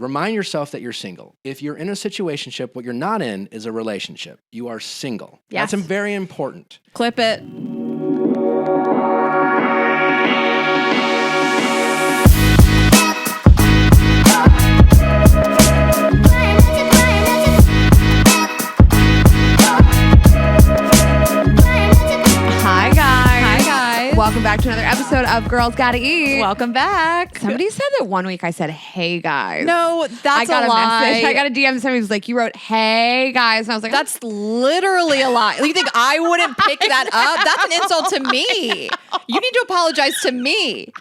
Remind yourself that you're single. If you're in a situationship, what you're not in is a relationship. You are single. Yes. That's very important. Clip it. Welcome back to another episode of Girls Gotta Eat. Welcome back. Somebody said that one week I said, hey guys. No, that's I got a lie. message. I got a DM. Somebody was like, you wrote, hey guys. And I was like, that's literally a lie. You think I wouldn't pick that up? That's an insult to me. You need to apologize to me.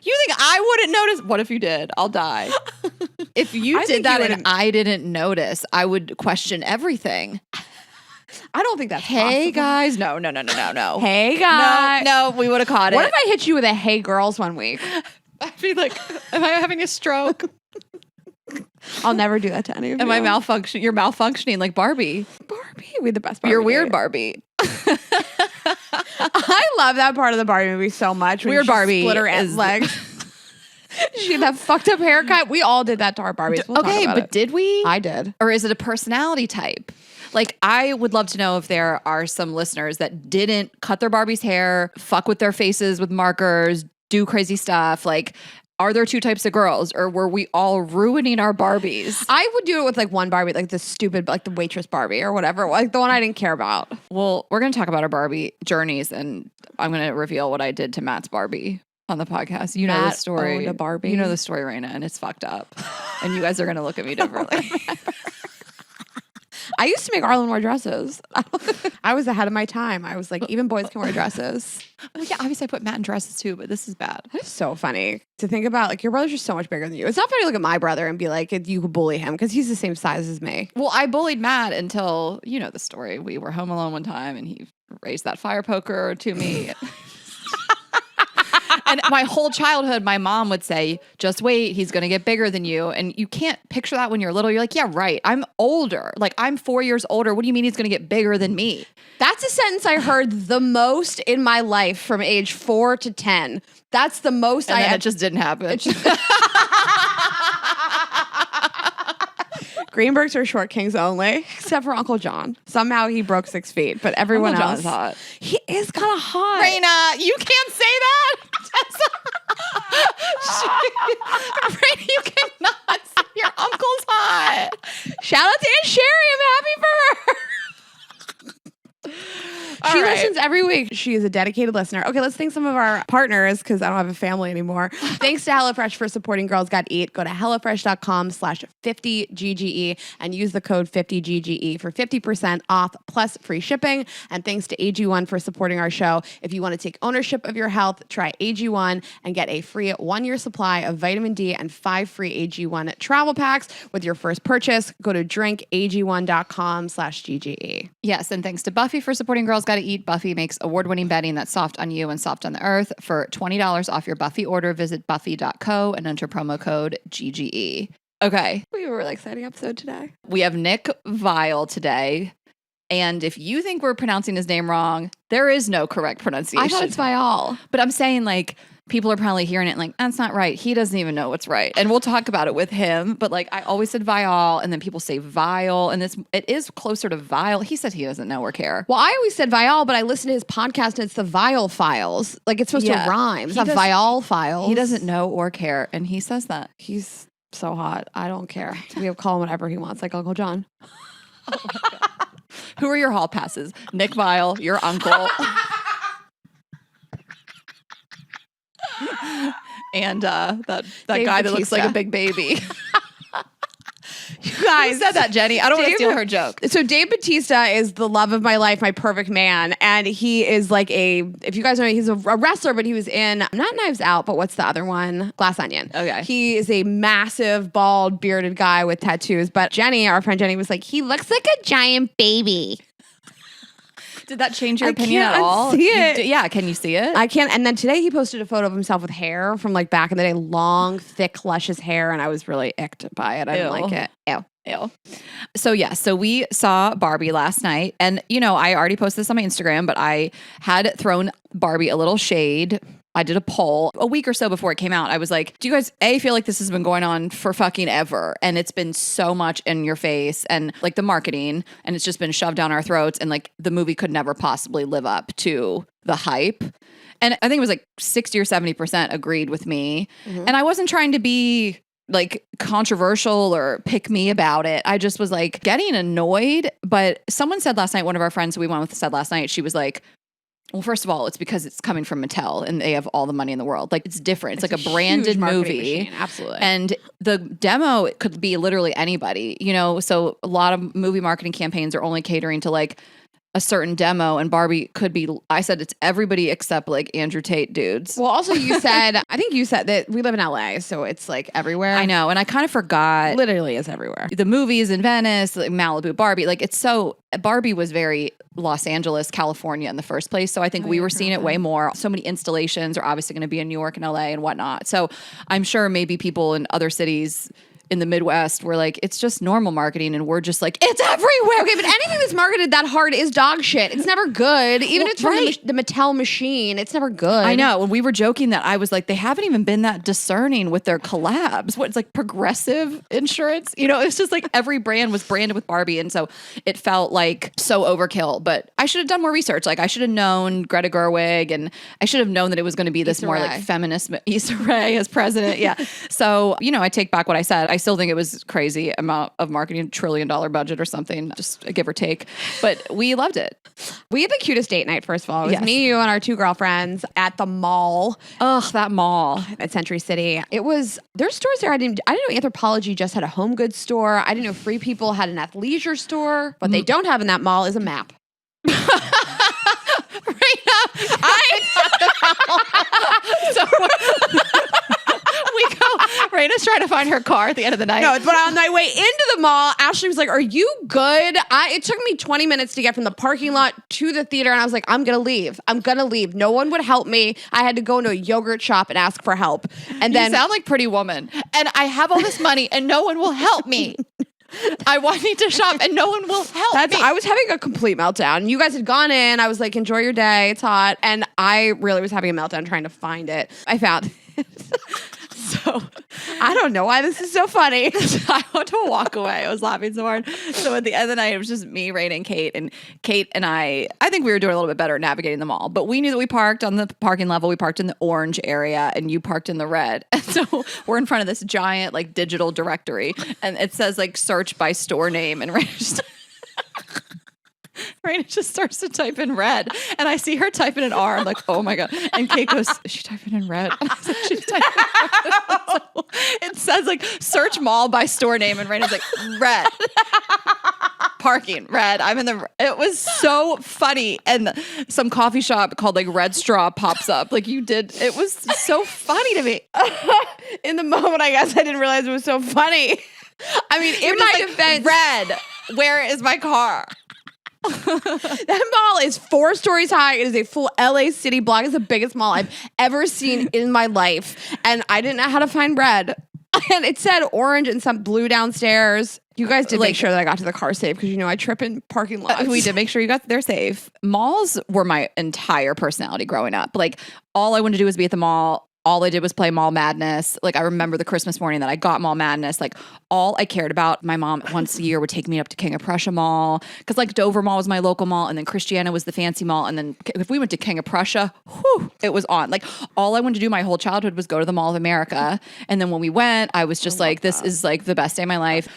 You think I wouldn't notice? What if you did? I'll die. If you did that and I didn't notice, I would question everything. I don't think that's hey possible. Guys. No. Hey guys. No, we would have caught it. What if I hit you with a hey girls one week? I'd be like, am I having a stroke? I'll never do that to any of you. Am I malfunctioning? You're malfunctioning like Barbie. Barbie? We the best Barbie. You're weird date. Barbie. I love that part of the Barbie movie so much. When Weird she Barbie split her legs. She had that fucked up haircut. We all did that to our Barbies. We'll okay, but did we? I did. Or is it a personality type? Like, I would love to know if there are some listeners that didn't cut their Barbie's hair, fuck with their faces with markers, do crazy stuff. Like, are there two types of girls, or were we all ruining our Barbies? I would do it with like one Barbie, like the stupid, like the waitress Barbie or whatever, like the one I didn't care about. Well, we're going to talk about our Barbie journeys, and I'm going to reveal what I did to Matt's Barbie on the podcast. You know the story. Owned a Barbie. You know the story, Rayna, and it's fucked up. And you guys are going to look at me differently. I used to make Arlen wear dresses. I was ahead of my time. I was like, even boys can wear dresses. Well, yeah, obviously I put Matt in dresses too, but this is bad. It's so funny to think about. Like, your brother's just so much bigger than you. It's not funny to look at my brother and be like, you could bully him because he's the same size as me. Well, I bullied Matt until, you know the story. We were home alone one time and he raised that fire poker to me. And my whole childhood, my mom would say, just wait, he's going to get bigger than you. And you can't picture that when you're little. You're like, yeah, right. I'm older. Like, I'm 4 years older. What do you mean he's going to get bigger than me? That's a sentence I heard the most in my life from age 4 to 10. That's the most And then it just didn't happen. Greenbergs are short kings only, except for Uncle John. Somehow he broke 6 feet, but everyone Uncle else. John's hot. He is kind of hot. Rayna, you can't say that. Rayna, you cannot say your uncle's hot. Shout out to Aunt Sherry. I'm happy for her. She listens every week. She is a dedicated listener. Okay, let's thank some of our partners because I don't have a family anymore. Thanks to HelloFresh for supporting Girls Gotta Eat. Go to HelloFresh.com/50GGE and use the code 50GGE for 50% off plus free shipping. And thanks to AG1 for supporting our show. If you want to take ownership of your health, try AG1 and get a free 1-year supply of vitamin D and 5 free AG1 travel packs with your first purchase. Go to drinkag1.com/GGE. Yes, and thanks to Buffy for supporting Girls Gotta Eat. Buffy makes award-winning bedding that's soft on you and soft on the earth. For $20 off your Buffy order, visit buffy.co and enter promo code GGE. Okay. We have a really exciting episode today. We have Nick Viall today. And if you think we're pronouncing his name wrong, there is no correct pronunciation. I thought it's Viall. But I'm saying, like, people are probably hearing it and like, that's not right. He doesn't even know what's right. And we'll talk about it with him. But like, I always said Viall, and then people say Vial, and it is closer to Vile. He said he doesn't know or care. Well, I always said Viall, but I listened to his podcast and it's the Vial Files. Like, it's supposed to rhyme. It's not Viall Files. He doesn't know or care, and he says that. He's so hot. I don't care. We call him whatever he wants, like Uncle John. Oh my God. Who are your hall passes? Nick Viall, your uncle. And that guy that looks like a big baby. You guys. Who said that, Jenny? I don't want to steal her joke. So Dave Bautista is the love of my life, my perfect man. And he is like if you guys know, he's a wrestler, but he was in, not Knives Out, but what's the other one? Glass Onion. Okay. He is a massive, bald, bearded guy with tattoos. But Jenny, our friend Jenny, was like, he looks like a giant baby. Did that change your opinion at all? See it. Yeah, can you see it? I can't. And then today he posted a photo of himself with hair from like back in the day, long, thick, luscious hair, and I was really icked by it. I didn't like it. Ew. So we saw Barbie last night, and you know, I already posted this on my Instagram, but I had thrown Barbie a little shade I did a poll a week or so before it came out. I was like, do you guys feel like this has been going on for fucking ever? And it's been so much in your face and like the marketing, and it's just been shoved down our throats. And like the movie could never possibly live up to the hype. And I think it was like 60 or 70% agreed with me. And I wasn't trying to be like controversial or pick me about it. I just was like getting annoyed. But someone said last night, one of our friends who we went with said last night, she was like, well, first of all, it's because it's coming from Mattel and they have all the money in the world. Like it's different. It's like a branded movie. Machine. Absolutely. And the demo could be literally anybody, you know? So a lot of movie marketing campaigns are only catering to like a certain demo, and Barbie could be, I said it's everybody except like Andrew Tate dudes. Well, also you said, I think you said that we live in LA, so it's like everywhere. I know. And I kind of forgot. Literally is everywhere. The movies in Venice, like Malibu, Barbie, like it's so, Barbie was very Los Angeles, California in the first place. So I think we were seeing it way more. So many installations are obviously going to be in New York and LA and whatnot. So I'm sure maybe people in other cities in the Midwest were like, it's just normal marketing, and we're just like, it's everywhere. Okay, but anything that's marketed that hard is dog shit. It's never good. Even if it's from the Mattel machine, it's never good. I know. When we were joking that I was like, they haven't even been that discerning with their collabs. What, it's like Progressive Insurance? You know, it's just like every brand was branded with Barbie. And so it felt like so overkill. But I should have done more research. Like I should have known Greta Gerwig, and I should have known that it was going to be this more like feminist Issa Rae as president. Yeah. So, you know, I take back what I said. I still think it was crazy amount of marketing, $1 trillion budget or something, just a give or take. But we loved it. We had the cutest date night, first of all. It was me, you, and our two girlfriends at the mall. Ugh, that mall at Century City. It was, there's stores there. I didn't know Anthropology just had a home goods store. I didn't know Free People had an athleisure store. What they don't have in that mall is a map. Rayna's trying to find her car at the end of the night. No, but on my way into the mall, Ashley was like, are you good? It took me 20 minutes to get from the parking lot to the theater, and I was like, I'm going to leave. I'm going to leave. No one would help me. I had to go into a yogurt shop and ask for help. And then you sound like Pretty Woman. And I have all this money, and no one will help me. I need to shop, and no one will help me. I was having a complete meltdown. You guys had gone in. I was like, enjoy your day. It's hot. And I really was having a meltdown trying to find it. I found it. So I don't know why this is so funny. I want to walk away. I was laughing so hard. So at the end of the night, it was just me, Rayna, and Kate. And Kate and I think we were doing a little bit better at navigating the mall. But we knew that we parked on the parking level. We parked in the orange area, and you parked in the red. And so we're in front of this giant like digital directory, and it says like search by store name, and Rayna just starts to type in red, and I see her type in an R. I'm like, oh my God. And Kate goes, is she typing in red? And I was like, she's typing in red. So it says like search mall by store name, and Rayna's like, red. Parking, red. It was so funny. And some coffee shop called like Red Straw pops up. Like you did. It was so funny to me. In the moment, I guess I didn't realize it was so funny. I mean, in my defense, red, where is my car? That mall is 4 stories high. It is a full LA city block. It's the biggest mall I've ever seen in my life. And I didn't know how to find red. And it said orange and some blue downstairs. You guys did make sure that I got to the car safe, because you know I trip in parking lots. We did make sure you got there safe. Malls were my entire personality growing up. Like all I wanted to do was be at the mall. All I did was play Mall Madness. Like I remember the Christmas morning that I got Mall Madness. Like all I cared about, my mom once a year would take me up to King of Prussia Mall, because like Dover Mall was my local mall, and then Christiana was the fancy mall, and then if we went to King of Prussia, whew, it was on. Like all I wanted to do my whole childhood was go to the Mall of America, and then when we went, I was just like, this is like the best day of my life.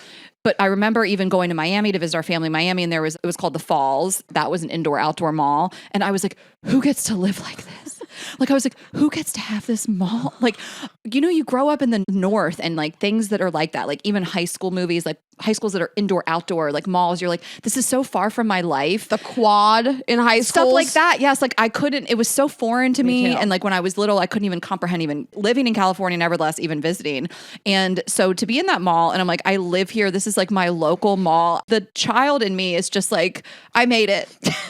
But I remember even going to Miami to visit our family in Miami, and it was called the Falls. That was an indoor-outdoor mall. And I was like, who gets to live like this? Like, I was like, who gets to have this mall? Like, you know, you grow up in the North, and like things that are like that, like even high school movies, like high schools that are indoor, outdoor, like malls, you're like, this is so far from my life. The quad in high school. Stuff like that. Yes. Like it was so foreign to me. And like when I was little, I couldn't even comprehend even living in California, nevertheless, even visiting. And so to be in that mall, and I'm like, I live here. This is like my local mall. The child in me is just like, I made it.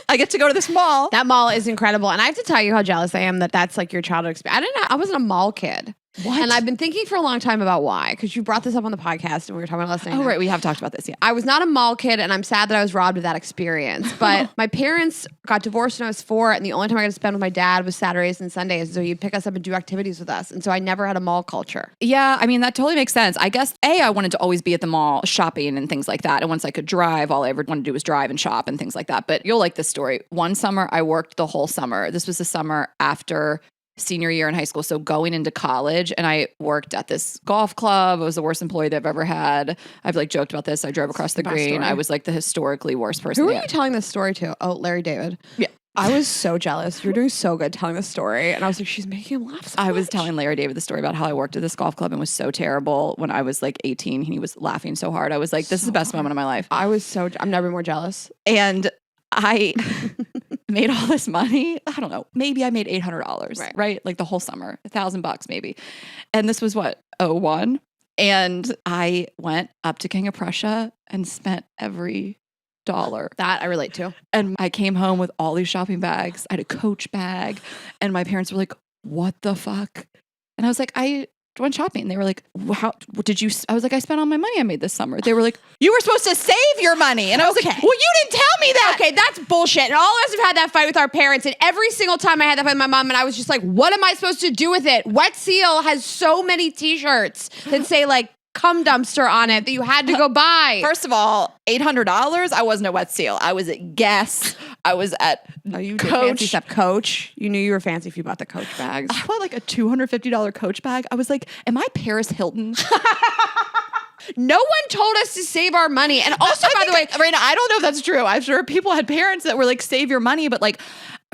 I get to go to this mall. That mall is incredible. And I have to tell you how jealous I am that that's like your childhood experience. I wasn't a mall kid. What? And I've been thinking for a long time about why, because you brought this up on the podcast and we were talking about listening. Oh, right. We have talked about this. Yeah. I was not a mall kid, and I'm sad that I was robbed of that experience. But my parents got divorced when I was 4, and the only time I got to spend with my dad was Saturdays and Sundays. So he'd pick us up and do activities with us. And so I never had a mall culture. Yeah, I mean, that totally makes sense. I guess, I wanted to always be at the mall shopping and things like that. And once I could drive, all I ever wanted to do was drive and shop and things like that. But you'll like this story. One summer, I worked the whole summer. This was the summer after senior year in high school. So going into college, and I worked at this golf club. I was the worst employee they've ever had. I've like joked about this. I drove across the green. story. I was like the historically worst person. Who are yet. you telling this story to? Oh, Larry David. Yeah. I was so jealous. You're doing so good telling this story. And I was like, she's making him laugh so I was much. telling Larry David the story about how I worked at this golf club and was so terrible when I was like 18. He was laughing so hard. I was like, this is the best moment of my life. I'm never more jealous. And I made all this money. I don't know. Maybe I made $800, right? Like the whole summer, $1,000 maybe. And this was what, 01? And I went up to King of Prussia and spent every dollar. That I relate to. And I came home with all these shopping bags. I had a Coach bag. And my parents were like, what the fuck? And I was like, I went shopping. They were like, how did you? I was like, I spent all my money I made this summer. They were like, you were supposed to save your money. And I was like, well, you didn't tell me that. Okay, that's bullshit. And all of us have had that fight with our parents. And every single time I had that fight with my mom, and I was just like, what am I supposed to do with it? Wet Seal has so many t-shirts that say like, cum dumpster on it that you had to go buy. First of all, $800. I wasn't at Wet Seal. I was at Guess. I was at You did Coach. fancy stuff. Coach. You knew you were fancy if you bought the Coach bags. I bought like a $250 Coach bag. I was like, am I Paris Hilton? No one told us to save our money. And also, by the way, Rayna, I don't know if that's true. I'm sure people had parents that were like, save your money. But like,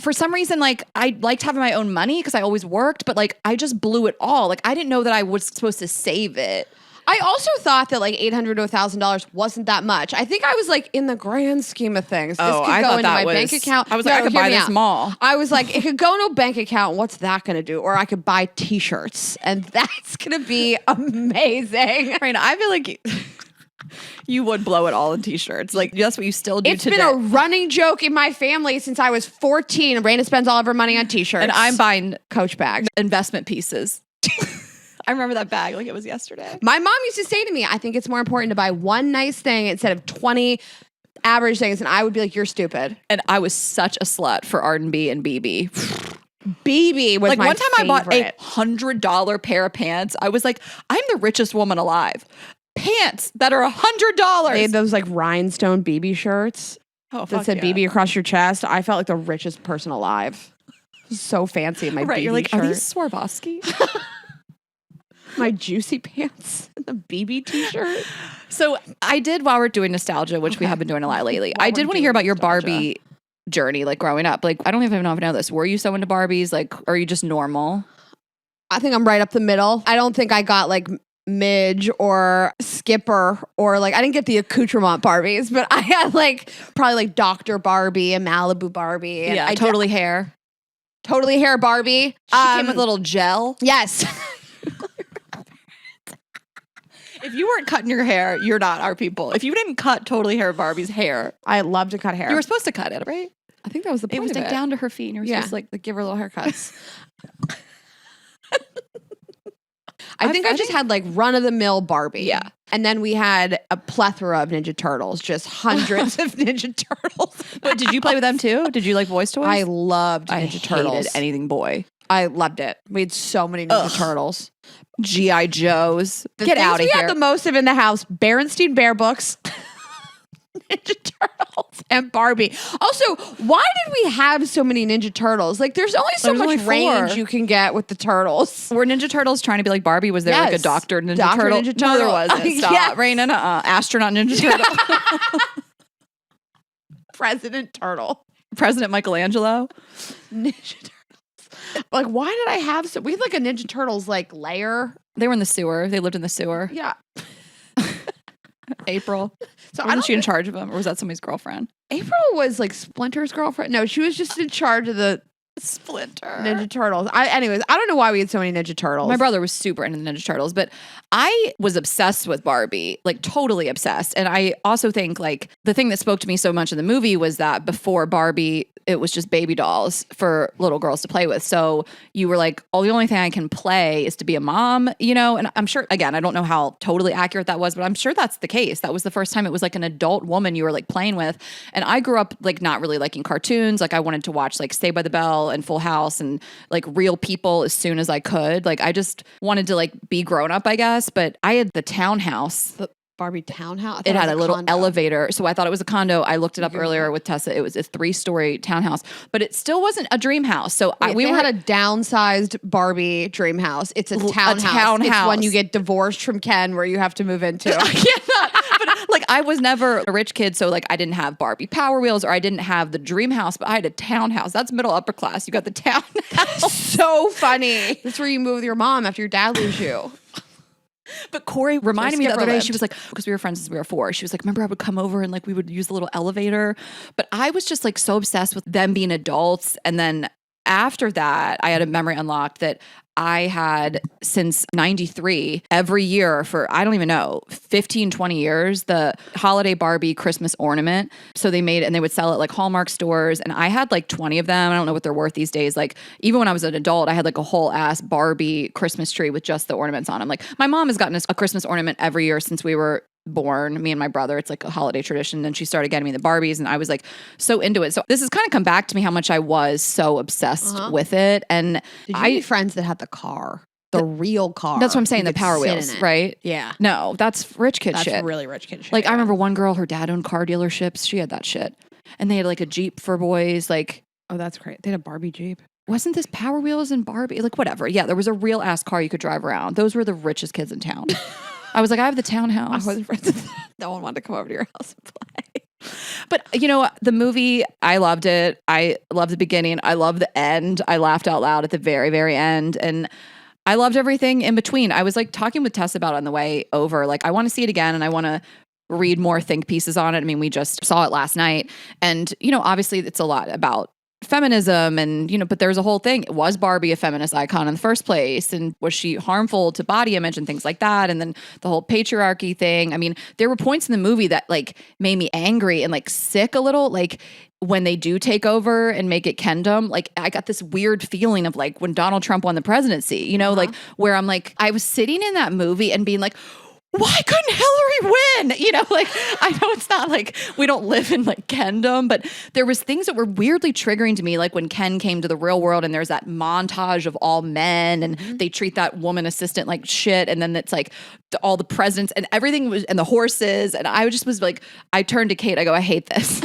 for some reason, like I liked having my own money because I always worked. But like, I just blew it all. Like, I didn't know that I was supposed to save it. I also thought that like $800 to $1,000 wasn't that much. I think I was like, in the grand scheme of things, this could I go thought into that my was- bank account. I was like, I could hear buy me this out. mall. I was like, it could go into a bank account. What's that going to do? Or I could buy t-shirts, and that's going to be amazing. Rayna, I feel like you would blow it all in t-shirts. Like, that's what you still do It's today. been a running joke in my family since I was 14. Rayna spends all of her money on t-shirts. and I'm buying Coach bags. investment pieces. I remember that bag like it was yesterday. My mom used to say to me, I think it's more important to buy one nice thing instead of 20 average things. And I would be like, you're stupid. And I was such a slut for R&B and BB. BB was Like my one time I bought a favorite. $100 pair of pants. I was like, I'm the richest woman alive. Pants that are $100. They had those like rhinestone BB shirts that said BB across your chest. I felt like the richest person alive. So fancy in my Right, BB you're like, shirt. are these Swarovski? My juicy pants and the BB t-shirt. So I did, while we're doing nostalgia, which we have been doing a lot lately, I did we're want to hear doing about your nostalgia. Barbie journey, like growing up. Like, I don't even know if I know this. Were you so into Barbies? Like, or are you just normal? I think I'm right up the middle. I don't think I got like Midge or Skipper or like I didn't get the accoutrement Barbies, but I had like probably like Dr. Barbie and Malibu Barbie. And Yeah, I totally hair. totally hair Barbie. She came with a little gel. Yes. If you weren't cutting your hair, you're not our people. If you didn't cut totally hair Barbie's hair, I love to cut hair. you were supposed to cut it, right? I think that was the point It was of like it. down to her feet, and you were Yeah, supposed to like like give her little haircuts. I think I just had like run of the mill Barbie. Yeah. And then we had a plethora of Ninja Turtles, just hundreds of Ninja Turtles. But did you play with them too? Did you like boys' toys? I loved I Ninja Turtles. hated anything boy. I loved it. We had so many Ninja Turtles. G.I. Joes. The Get things out of we here. had the most of in the house: Berenstein Bear books, Ninja Turtles, and Barbie. Also, why did we have so many Ninja Turtles? Like, there's only so There's much only 4. range you can get with the turtles. Were Ninja Turtles trying to be like Barbie? Was there like a Yes. Dr. Ninja Dr. Turtle? Ninja No, there Turtle. wasn't. Stop. Yes. Rayna, astronaut Ninja Turtle. President Turtle. President Michelangelo. Ninja Turtles. Like, why did I have so? We had like a Ninja Turtles like layer. They were in the sewer. They lived in the sewer. Yeah. April. So I Wasn't don't she in charge of them, or was that somebody's girlfriend? April was like Splinter's girlfriend. No, she was just in charge of the Splinter. Ninja Turtles. Anyways, I don't know why we had so many Ninja Turtles. My brother was super into the Ninja Turtles, but I was obsessed with Barbie, like totally obsessed. And I also think like the thing that spoke to me so much in the movie was that before Barbie, it was just baby dolls for little girls to play with. So you were like, oh, the only thing I can play is to be a mom, you know? And I'm sure, again, I don't know how totally accurate that was, but I'm sure that's the case. That was the first time it was like an adult woman you were like playing with. And I grew up like not really liking cartoons. Like I wanted to watch like Saved by the Bell and Full House and like real people as soon as I could. Like I just wanted to like be grown up, I guess. But I had the townhouse. The Barbie townhouse? It had a little condo. elevator. So I thought it was a condo. I looked it up earlier with Tessa. It was a 3-story townhouse, but it still wasn't a dream house. So We had a downsized Barbie dream house. It's a townhouse. It's townhouse. when you get divorced from Ken where you have to move into. I cannot. But like I was never a rich kid, so like I didn't have Barbie Power Wheels or I didn't have the dream house, but I had a townhouse. That's middle upper class. You got the townhouse. So funny. That's where you move with your mom after your dad leaves you. But Corey reminded me the other day, lived. she was like, because we were friends since we were 4. She was like, remember I would come over and like we would use the little elevator. But I was just like so obsessed with them being adults. And then after that, I had a memory unlocked that I had since 93, every year for, I don't even know, 15, 20 years, the holiday Barbie Christmas ornament. So they made it and they would sell it like Hallmark stores. And I had like 20 of them. I don't know what they're worth these days. Like even when I was an adult, I had like a whole ass Barbie Christmas tree with just the ornaments on them. Like my mom has gotten us a Christmas ornament every year since we were born, me and my brother. It's like a holiday tradition. And she started getting me the Barbies and I was like so into it. So this has kind of come back to me how much I was so obsessed with it. And Did you have friends that had the car? The real car. That's what I'm saying, You the could Power sit in Wheels, it. right? Yeah. No, that's rich kid That's shit. really rich kid shit. Like I remember one girl, her dad owned car dealerships. She had that shit. And they had like a Jeep for boys. Like, oh, that's great. They had a Barbie Jeep. wasn't this Power Wheels and Barbie? Like whatever. Yeah, there was a real ass car you could drive around. Those were the richest kids in town. I was like, I have the townhouse. I wasn't friends with no one wanted to come over to your house and play. But you know, the movie, I loved it. I loved the beginning. I loved the end. I laughed out loud at the very, very end. And I loved everything in between. I was like talking with Tess about it on the way over. Like, I want to see it again and I want to read more think pieces on it. I mean, we just saw it last night. And, you know, obviously it's a lot about feminism and, you know, but there's a whole thing. Was Barbie a feminist icon in the first place? And was she harmful to body image and things like that? And then the whole patriarchy thing. I mean, there were points in the movie that like made me angry and like sick a little, like when they do take over and make it Kendom, like I got this weird feeling of like when Donald Trump won the presidency, you know, like where I'm like, I was sitting in that movie and being like, why couldn't Hillary win? You know, like, I know it's not like we don't live in like Kendom, but there was things that were weirdly triggering to me. Like when Ken came to the real world and there's that montage of all men and they treat that woman assistant like shit. And then it's like all the presidents and everything was, and the horses. And I just was like, I turned to Kate, I go, I hate this.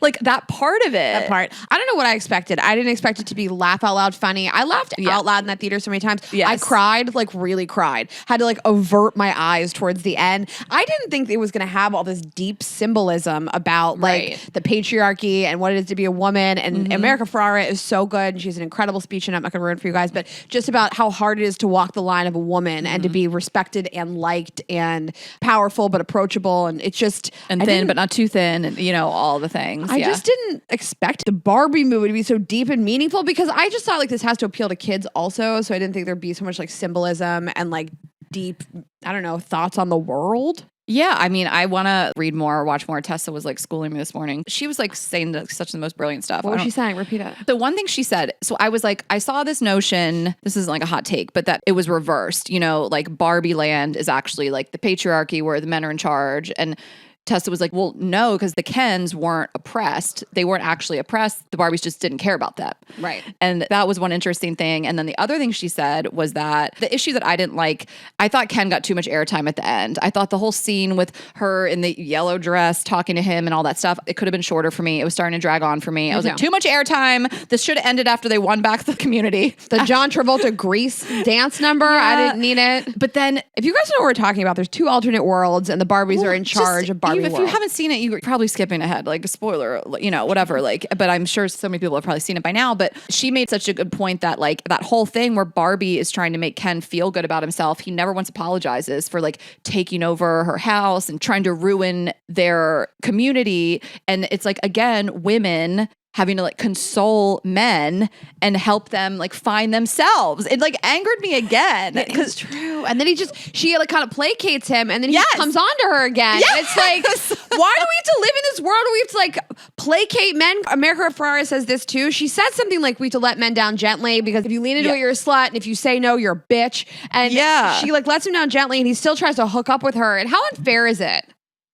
Like that part of it. That part. I don't know what I expected. I didn't expect it to be laugh out loud funny. I laughed out loud in that theater so many times. Yes. I cried, like really cried. Had to like avert my eyes towards the end. I didn't think it was going to have all this deep symbolism about like the patriarchy and what it is to be a woman. And America Ferrera is so good. And she's an incredible speech and I'm not going to ruin it for you guys, but just about how hard it is to walk the line of a woman and to be respected and liked and powerful but approachable. And it's just... And thin, but not too thin. And, you know, all the things. I just didn't expect the Barbie movie to be so deep and meaningful because I just thought like this has to appeal to kids also. So I didn't think there'd be so much like symbolism and like deep, I don't know, thoughts on the world. Yeah, I mean, I want to read more, watch more. Tessa was like schooling me this morning. She was like saying such the most brilliant stuff. What was she saying? Repeat it. The one thing she said, so I was like, I saw this notion, this isn't like a hot take, but that it was reversed, you know, like Barbie land is actually like the patriarchy where the men are in charge. And Tessa was like, well, no, because the Kens weren't oppressed. They weren't actually oppressed. The Barbies just didn't care about them. Right. And that was one interesting thing. And then the other thing she said was that the issue that I didn't like, I thought Ken got too much airtime at the end. I thought the whole scene with her in the yellow dress talking to him and all that stuff, it could have been shorter for me. It was starting to drag on for me. I was like, too much airtime. This should have ended after they won back the community. The John Travolta Grease dance number, I didn't need it. But then, if you guys know what we're talking about, there's 2 alternate worlds and the Barbies are in charge of Barbie If world. you haven't seen it, you're probably skipping ahead, like a spoiler, you know, whatever. Like, but I'm sure so many people have probably seen it by now. But she made such a good point that like that whole thing where Barbie is trying to make Ken feel good about himself. He never once apologizes for like taking over her house and trying to ruin their community. And it's like, again, women having to like console men and help them like find themselves. It like angered me again. It's true. And then she like kind of placates him, and then he Yes. comes on to her again. Yes. It's like, why do we have to live in this world where we have to like placate men? America Ferrara says this too. She said something like we have to let men down gently because if you lean into it, you're a slut, and if you say no, you're a bitch. And she like lets him down gently, and he still tries to hook up with her. And how unfair is it?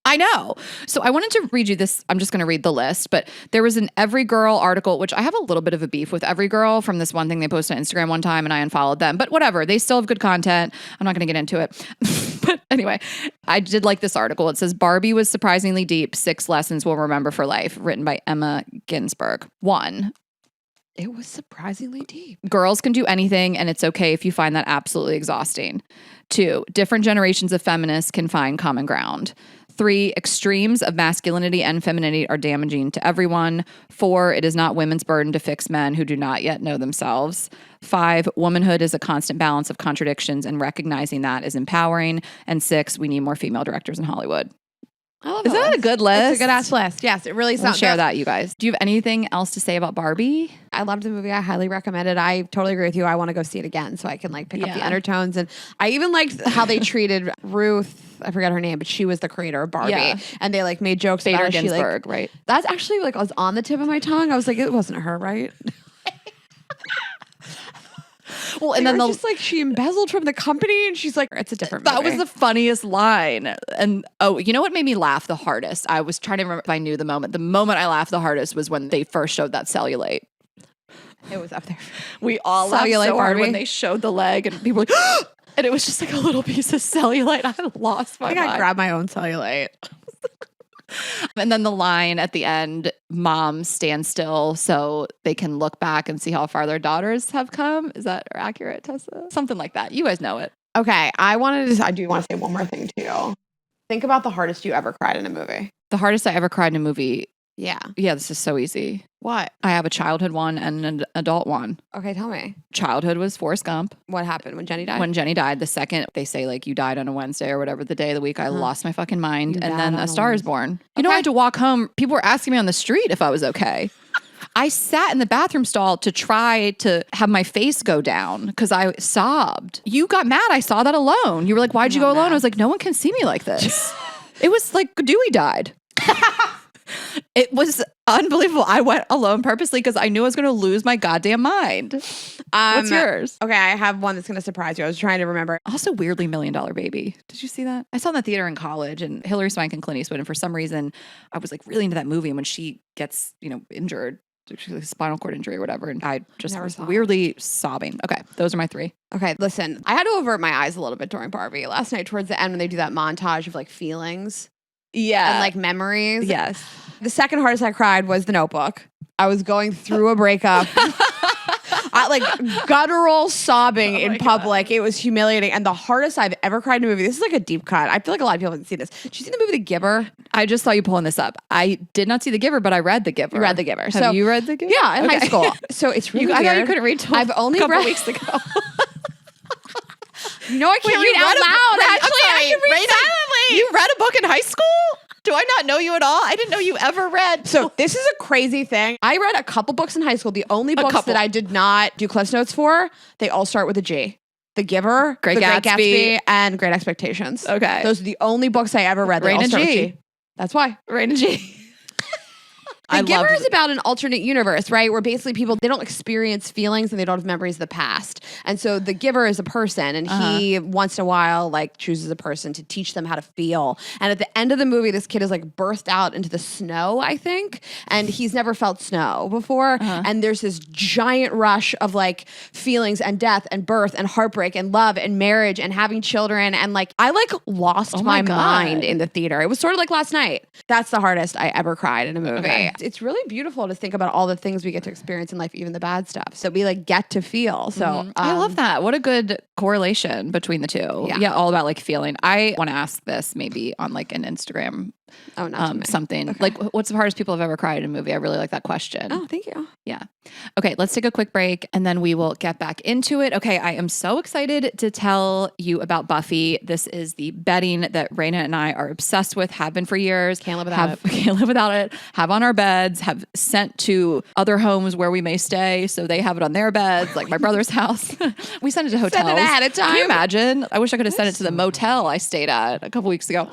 I know. So I wanted to read you this. I'm just going to read the list, but there was an Every Girl article, which I have a little bit of a beef with Every Girl from this one thing they posted on Instagram one time, and I unfollowed them. But whatever, they still have good content. I'm not going to get into it. But anyway, I did like this article. It says Barbie was surprisingly deep. 6 lessons we'll remember for life. Written by Emma Ginsberg. 1. It was surprisingly deep. Girls can do anything, and it's okay if you find that absolutely exhausting. 2. Different generations of feminists can find common ground. 3. Extremes of masculinity and femininity are damaging to everyone. 4. It is not women's burden to fix men who do not yet know themselves. 5. Womanhood is a constant balance of contradictions, and recognizing that is empowering. And 6. We need more female directors in Hollywood. I love Is that a good list? It's a good ass list. Yes, it really We'll sounds. share that, you guys. Do you have anything else to say about Barbie? I loved the movie. I highly recommend it. I totally agree with you. I want to go see it again so I can like pick up the undertones. And I even liked how they treated Ruth. I forgot her name, but she was the creator of Barbie. Yeah. And they like made jokes Bader about it. Ginsburg, She, like, right? That's actually like was on the tip of my tongue. I was like, it wasn't her, right? Well, and then just like she embezzled from the company, and she's like, it's a different movie. that was the funniest line. And oh, you know what made me laugh the hardest? I was trying to remember if I knew the moment. The moment I laughed the hardest was when they first showed that cellulite. It was up there. We all laughed Cellulite so hard Barbie. when they showed the leg, and people were like, and it was just like a little piece of cellulite. I lost my I think I mind. grabbed my own cellulite. And then the line at the end, moms stand still so they can look back and see how far their daughters have come. Is that accurate, Tessa? Something like that. You guys know it. Okay, I do want to say one more thing too. Think about the hardest you ever cried in a movie. The hardest I ever cried in a movie. Yeah. Yeah, this is so easy. What? I have a childhood one and an adult one. Okay, tell me. Childhood was Forrest Gump. What happened when Jenny died? When Jenny died, the second they say like you died on a Wednesday or whatever, the day of the week, I lost my fucking mind. You And died then on A a Star is Wednesday. Born. You know, I had to walk home. People were asking me on the street if I was okay. I sat in the bathroom stall to try to have my face go down because I sobbed. You got mad. I saw that alone. You were like, why'd you go alone? I was like, no one can see me like this. It was like Dewey died. It was unbelievable. I went alone purposely because I knew I was going to lose my goddamn mind. What's yours? Okay, I have one that's going to surprise you. I was trying to remember. Also, weirdly, $1 Million Baby. Did you see that? I saw it in the theater in college, and Hilary Swank and Clint Eastwood. And for some reason, I was like really into that movie. And when she gets, injured, she's like a spinal cord injury or whatever, and I just Never was saw it. weirdly sobbing. Okay, those are my 3. Okay, listen, I had to avert my eyes a little bit during Barbie last night towards the end when they do that montage of like feelings Yeah, and like memories. yes. The second hardest I cried was The Notebook. I was going through a breakup. I like guttural sobbing in public. It was humiliating. And the hardest I've ever cried in a movie. This is like a deep cut. I feel like a lot of people haven't seen this. Did you see the movie The Giver? I just saw you pulling this up. I did not see The Giver, but I read The Giver. You read The Giver. Have So- you read The Giver? Yeah, in high Okay. school. So it's really I thought you weird. couldn't read till I've only a couple read weeks ago. You know I can't Wait, you read out read a book- loud. Wait, I'm Actually, sorry, I can read Rayna, silently. You read a book in high school? Do I not know you at all? I didn't know you ever read. So this is a crazy thing. I read a couple books in high school. The only books couple. that I did not do Cliff's Notes for, they all start with a G. The Giver, Great The Gatsby. Great Gatsby, and Great Expectations. Okay. Those are the only books I ever read. They all Rayna start with G. G. That's why. Rayna G. The Giver is about an alternate universe, right? Where basically people, they don't experience feelings and they don't have memories of the past. And so the Giver is a person, and he once in a while like chooses a person to teach them how to feel. And at the end of the movie, this kid is like birthed out into the snow, I think, and he's never felt snow before. And there's this giant rush of like feelings and death and birth and heartbreak and love and marriage and having children. And like, I like lost my my God. mind in the theater. It was sort of like last night. That's the hardest I ever cried in a movie. Okay. It's really beautiful to think about all the things we get to experience in life, even the bad stuff. So we like get to feel. So I love that. What a good correlation between the two. Yeah. Yeah, all about like feeling. I want to ask this maybe on like an Instagram Oh, not to me. something. Okay. Like, what's the hardest people have ever cried in a movie? I really like that question. Oh, thank you. Yeah. Okay, let's take a quick break and then we will get back into it. Okay, I am so excited to tell you about Buffy. This is the bedding that Rayna and I are obsessed with, have been for years. Can't live without it. Can't live without it. Have on our beds, have sent to other homes where we may stay. So they have it on their beds, like my brother's house. We send it to hotels. Send it ahead of time. Can you imagine? I wish I could have sent it to the motel I stayed at a couple weeks ago.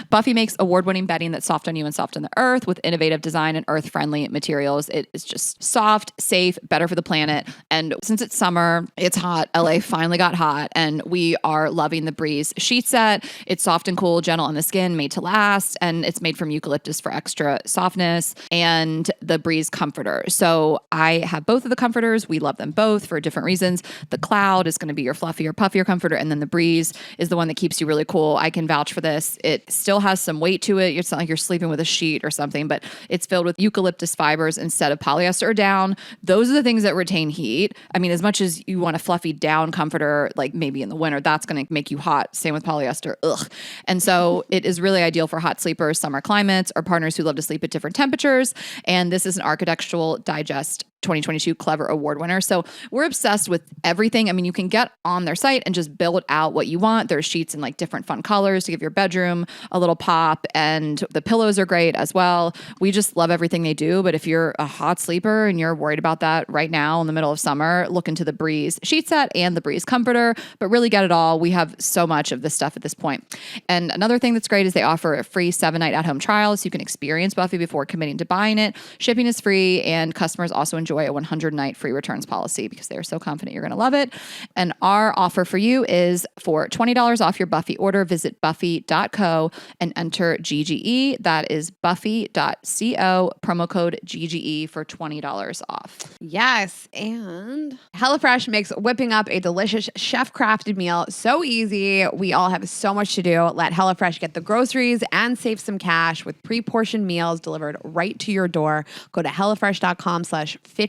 Buffy makes award-winning bedding that's soft on you and soft on the earth with innovative design and earth-friendly materials. It is just soft, safe, better for the planet. And since it's summer, it's hot. LA finally got hot and we are loving the Breeze sheet set. It's soft and cool, gentle on the skin, made to last. And it's made from eucalyptus for extra softness, and the Breeze comforter. So I have both of the comforters. We love them both for different reasons. The Cloud is going to be your fluffier, puffier comforter. And then the Breeze is the one that keeps you really cool. I can vouch for this. It still has some weight to it. It's not like you're sleeping with a sheet or something, but it's filled with eucalyptus fibers instead of polyester or down. Those are the things that retain heat. I mean, as much as you want a fluffy down comforter, like maybe in the winter, that's going to make you hot. Same with polyester. Ugh. And so it is really ideal for hot sleepers, summer climates, or partners who love to sleep at different temperatures. And this is an Architectural Digest 2022 Clever Award winner. So we're obsessed with everything. I mean, you can get on their site and just build out what you want. There's sheets in like different fun colors to give your bedroom a little pop, and the pillows are great as well. We just love everything they do. But if you're a hot sleeper and you're worried about that right now in the middle of summer, look into the Breeze sheet set and the Breeze comforter, but really get it all. We have so much of this stuff at this point. And another thing that's great is they offer a free 7-night at-home trial so you can experience Buffy before committing to buying it. Shipping is free, and customers also enjoy a 100-night free returns policy because they are so confident you're going to love it. And our offer for you is for $20 off your Buffy order. Visit buffy.co and enter GGE. That is buffy.co, promo code GGE for $20 off. Yes, and HelloFresh makes whipping up a delicious chef-crafted meal so easy. We all have so much to do. Let HelloFresh get the groceries and save some cash with pre-portioned meals delivered right to your door. Go to hellofresh.com/50GGE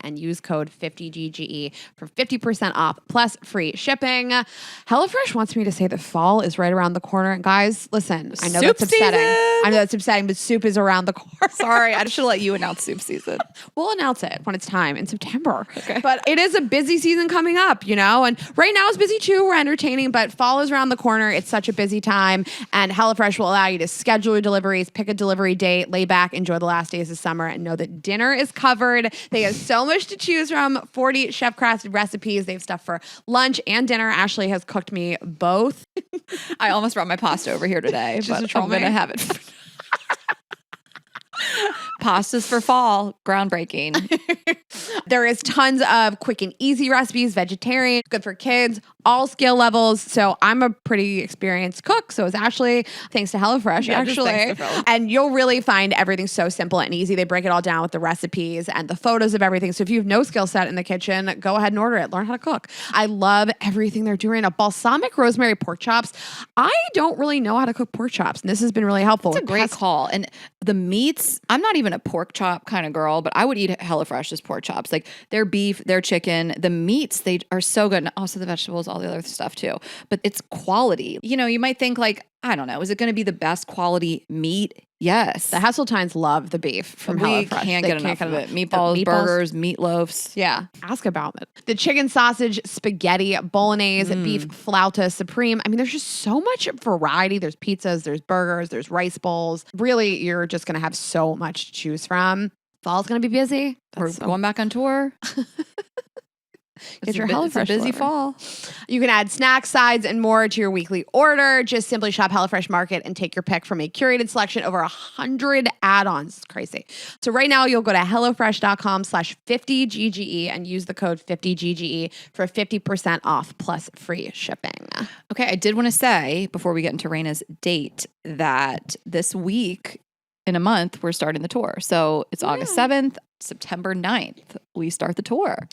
and use code 50GGE for 50% off plus free shipping. HelloFresh wants me to say that fall is right around the corner. And guys, listen, I know Soup that's upsetting. season. I know that's upsetting, but soup is around the corner. Sorry, I should let you announce soup season. We'll announce it when it's time in September. Okay. But it is a busy season coming up, you know, and right now is busy too. We're entertaining, but fall is around the corner. It's such a busy time, and HelloFresh will allow you to schedule your deliveries, pick a delivery date, lay back, enjoy the last days of summer, and know that dinner is covered. They have so much to choose from, 40 chef-crafted recipes. They have stuff for lunch and dinner. Ashley has cooked me both. I almost brought my pasta over here today, Just to but troll I'm going to me? have it. Pastas for fall, groundbreaking. There is tons of quick and easy recipes, vegetarian, good for kids, all skill levels. So I'm a pretty experienced cook. So is Ashley, thanks to HelloFresh, Yeah, just actually. thanks to Phil. And you'll really find everything so simple and easy. They break it all down with the recipes and the photos of everything. So if you have no skill set in the kitchen, go ahead and order it. Learn how to cook. I love everything they're doing. A balsamic rosemary pork chops. I don't really know how to cook pork chops, and this has been really helpful. It's a great call. And the meats, I'm not even a pork chop kind of girl, but I would eat HelloFresh's pork chops. Like their beef, their chicken, the meats, they are so good. And also the vegetables, all the other stuff too. But it's quality. You know, you might think like, I don't know, is it going to be the best quality meat? Yes. The Hasseltines love the beef from we HelloFresh. can't They get enough of it. The Meatballs, burgers, meatloafs. Yeah. Ask about it. The chicken sausage, spaghetti, bolognese, beef flauta supreme. I mean, there's just so much variety. There's pizzas, there's burgers, there's rice bowls. Really, you're just going to have so much to choose from. Fall's going to be busy. We're going back on tour. Get your It's HelloFresh a busy delivered. fall. You can add snacks, sides, and more to your weekly order. Just simply shop HelloFresh Market and take your pick from a curated selection over 100 add-ons. It's crazy. So right now, you'll go to HelloFresh.com/50GGE and use the code 50GGE for 50% off plus free shipping. Okay, I did want to say before we get into Rayna's date that this week in a month, we're starting the tour. So it's August 7th, September 9th, we start the tour.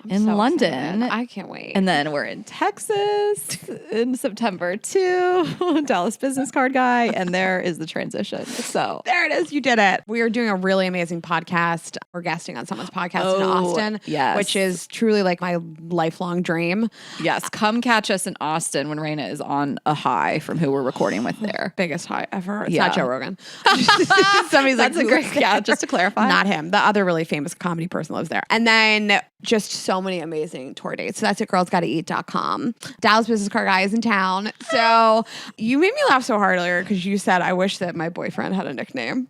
in so London. excited. I can't wait. And then we're in Texas in September too. Dallas business card guy. And there is the transition. So there it is. You did it. We are doing a really amazing podcast. We're guesting on someone's podcast in Austin, yes. which is truly like my lifelong dream. Yes. Come catch us in Austin when Rayna is on a high from who we're recording with there. Biggest high ever. It's Yeah. not Joe Rogan. Somebody's That's like, a great, yeah, just to clarify. not him. The other really famous comedy person lives there. And then just so many amazing tour dates. So that's at girlsgottaeat.com. Dallas Business Card Guy is in town. So you made me laugh so hard earlier because you said, I wish that my boyfriend had a nickname.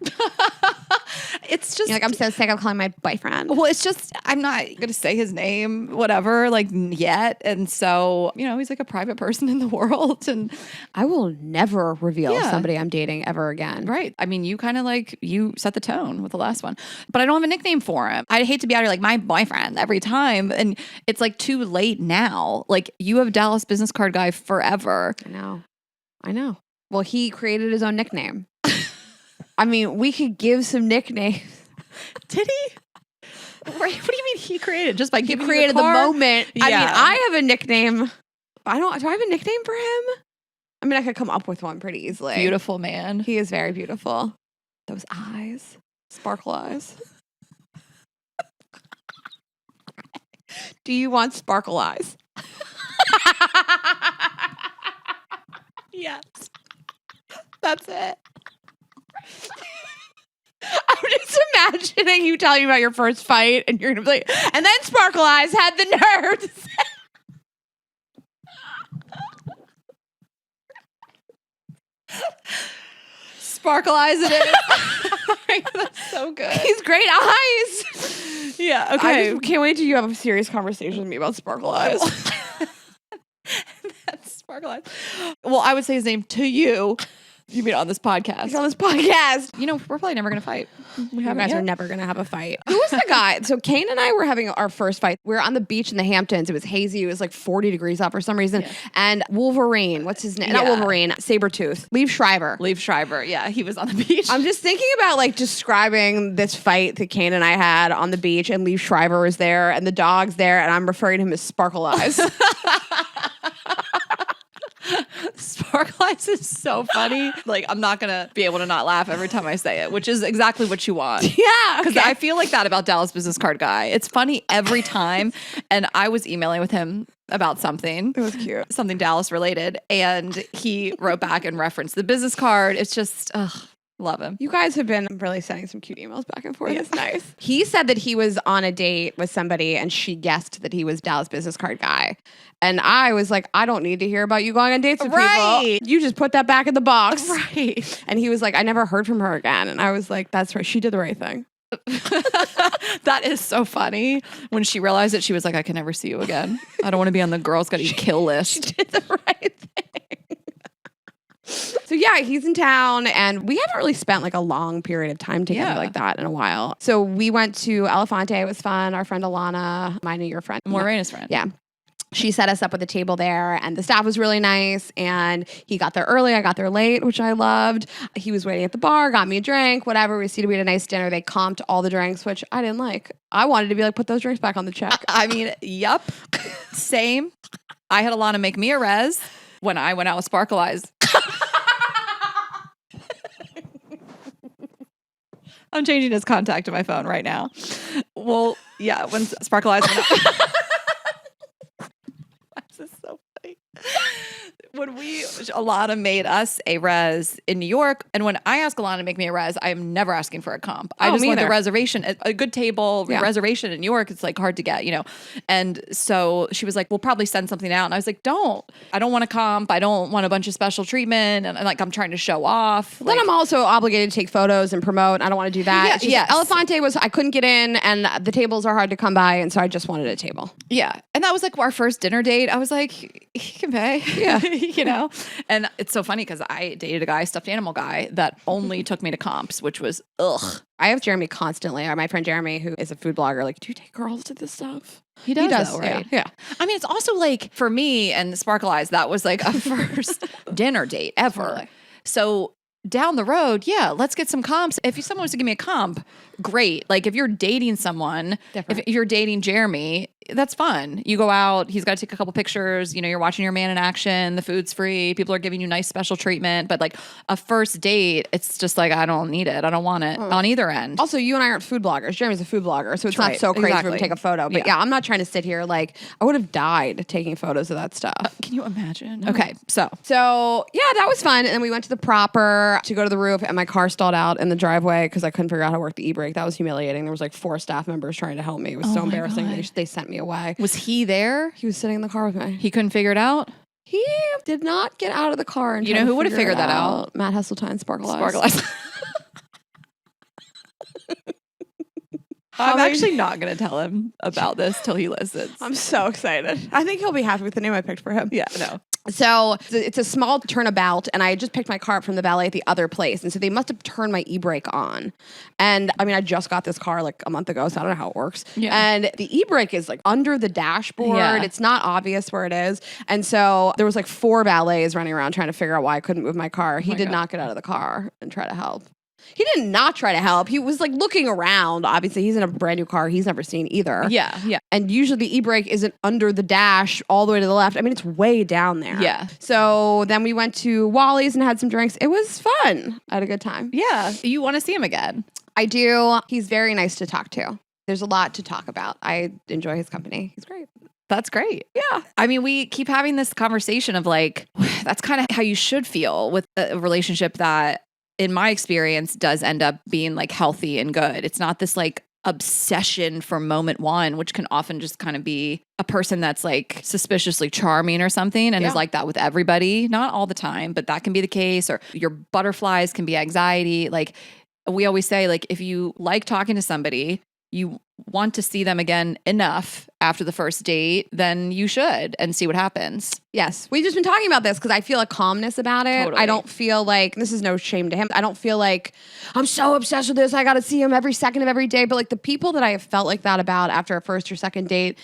It's just You're like, I'm so sick of calling my boyfriend. well, it's just I'm not gonna say his name, whatever, like yet. And so, he's like a private person in the world. And I will never reveal Yeah. somebody I'm dating ever again. right. I mean, you kind of like you set the tone with the last one. But I don't have a nickname for him. I'd hate to be out here like my boyfriend every time. And it's like too late now. Like you have Dallas Business Card Guy forever. I know. Well, he created his own nickname. I mean, we could give some nicknames. Did he? What do you mean he created? Just by He giving created the moment. I mean, Yeah. I have a nickname. Do I have a nickname for him? I mean, I could come up with one pretty easily. Beautiful man. He is very beautiful. Those eyes, sparkle eyes. Do you want sparkle eyes? Yes. That's it. I'm just imagining you telling me about your first fight, and you're gonna be like, and then Sparkle Eyes had the nerve to say, Sparkle eyes it is. That's so good. "These great eyes." Yeah, I okay. just can't wait till you have a serious conversation with me about Sparkle Eyes. That's Sparkle eyes. Well, I would say his name to you. You mean on this podcast? He's on this podcast. We're probably never gonna fight. We You haven't guys yet. are never gonna have a fight. Who was the guy? So Kane and I were having our first fight. We were on the beach in the Hamptons. It was hazy. It was like 40 degrees out for some reason. Yeah. And Wolverine, what's his name? Not Yeah. Wolverine, Sabretooth. Liev Schreiber. Liev Schreiber. Yeah, he was on the beach. I'm just thinking about like describing this fight that Kane and I had on the beach, and Liev Schreiber was there, and the dog's there, and I'm referring to him as Sparkle Eyes. Sparkle eyes is so funny. Like I'm not gonna be able to not laugh every time I say it, which is exactly what you want. Yeah, Because okay. I feel like that about Dallas Business Card Guy. It's funny every time. And I was emailing with him about something. It was cute. Something Dallas related. And he wrote back and referenced the business card. It's just, love him. You guys have been really sending some cute emails back and forth. Yeah. It's nice. He said that he was on a date with somebody and she guessed that he was Dallas Business Card Guy. And I was like, I don't need to hear about you going on dates with Right. people. You just put that back in the box. Right. And he was like, I never heard from her again. And I was like, that's right. She did the right thing. That is so funny. When she realized it, she was like, I can never see you again. I don't want to be on the girls got to kill list. Did the right thing. So yeah, he's in town and we haven't really spent like a long period of time together Yeah. like that in a while. So we went to Elefante. It was fun. Our friend Alana, mine and your friend. Morena's friend. Yeah. She set us up with a table there and the staff was really nice and he got there early. I got there late, which I loved. He was waiting at the bar, got me a drink, whatever. We seated, we had a nice dinner. They comped all the drinks, which I didn't like. I wanted to be like, put those drinks back on the check. I mean, yup. Same. I had Alana make me a res when I went out with Sparkle Eyes. I'm changing his contact to my phone right now. Well, yeah, when Sparkle Eyes went out. This is so funny. When Alana made us a res in New York, and when I ask Alana to make me a res, I am never asking for a comp. I Oh, just me want the either. reservation, a good table Yeah. reservation in New York. It's like hard to get, And so she was like, "We'll probably send something out," and I was like, I don't want a comp. I don't want a bunch of special treatment, and like I'm trying to show off. Then I'm also obligated to take photos and promote. I don't want to do that. Yeah, It's just yes. Elefante I couldn't get in and the tables are hard to come by. And so I just wanted a table. Yeah. And that was like our first dinner date. I was like, he can pay. Yeah. And it's so funny because I dated a guy, stuffed animal guy, that only took me to comps, which was ugh. I have Jeremy constantly, or my friend Jeremy, who is a food blogger, like, do you take girls to this stuff? He does, though, yeah, right? Yeah. I mean, it's also like for me and Sparkle Eyes, that was like a first dinner date ever. Totally. So down the road, yeah, let's get some comps. If someone wants to give me a comp, great. Like if you're dating someone, Different. if you're dating Jeremy, that's fun. You go out, he's got to take a couple pictures, you know, you're watching your man in action, the food's free, people are giving you nice special treatment, but like a first date, it's just like, I don't need it. I don't want it on either end. Also, you and I aren't food bloggers. Jeremy's a food blogger, so it's not Right. so crazy for him Exactly. to take a photo. But yeah, I'm not trying to sit here like I would have died taking photos of that stuff. Can you imagine? Okay, so So yeah, that was fun. And then we went to the proper to go to the roof, and my car stalled out in the driveway because I couldn't figure out how to work the e-brake. That was humiliating. There was like 4 staff members trying to help me. It was so my embarrassing. God. They sent me away. was he there? He was sitting in the car with me. He couldn't figure it out? He did not get out of the car. And You try know to who would have figure figured it that out? Matt Hesseltine, Sparkle Eyes. Sparkle eyes. I'm actually not going to tell him about this till he listens. I'm so excited. I think he'll be happy with the name I picked for him. Yeah, no. So it's a small turnabout, and I had just picked my car up from the valet at the other place, and so they must have turned my e-brake on. And I mean, I just got this car like a month ago, so I don't know how it works. Yeah. And the e-brake is like under the dashboard. Yeah. It's not obvious where it is. And so there was like 4 valets running around trying to figure out why I couldn't move my car. He my did God. not get out of the car and try to help. He did not try to help. He was like looking around. Obviously, he's in a brand new car he's never seen either. Yeah, yeah. And usually the e-brake isn't under the dash all the way to the left. I mean, it's way down there. Yeah. So then we went to Wally's and had some drinks. It was fun. I had a good time. Yeah. You want to see him again. I do. He's very nice to talk to. There's a lot to talk about. I enjoy his company. He's great. That's great. Yeah. I mean, we keep having this conversation of like, that's kind of how you should feel with a relationship that, in my experience, does end up being like healthy and good. It's not this like obsession from moment one, which can often just kind of be a person that's like suspiciously charming or something and is like that with everybody. Not all the time, but that can be the case. Or your butterflies can be anxiety. Like we always say, like if you like talking to somebody, you want to see them again enough after the first date, then you should and see what happens. Yes. We've just been talking about this because I feel a calmness about it. Totally. I don't feel like, this is no shame to him. I don't feel like I'm so obsessed with this. I got to see him every second of every day. But like the people that I have felt like that about after a first or second date,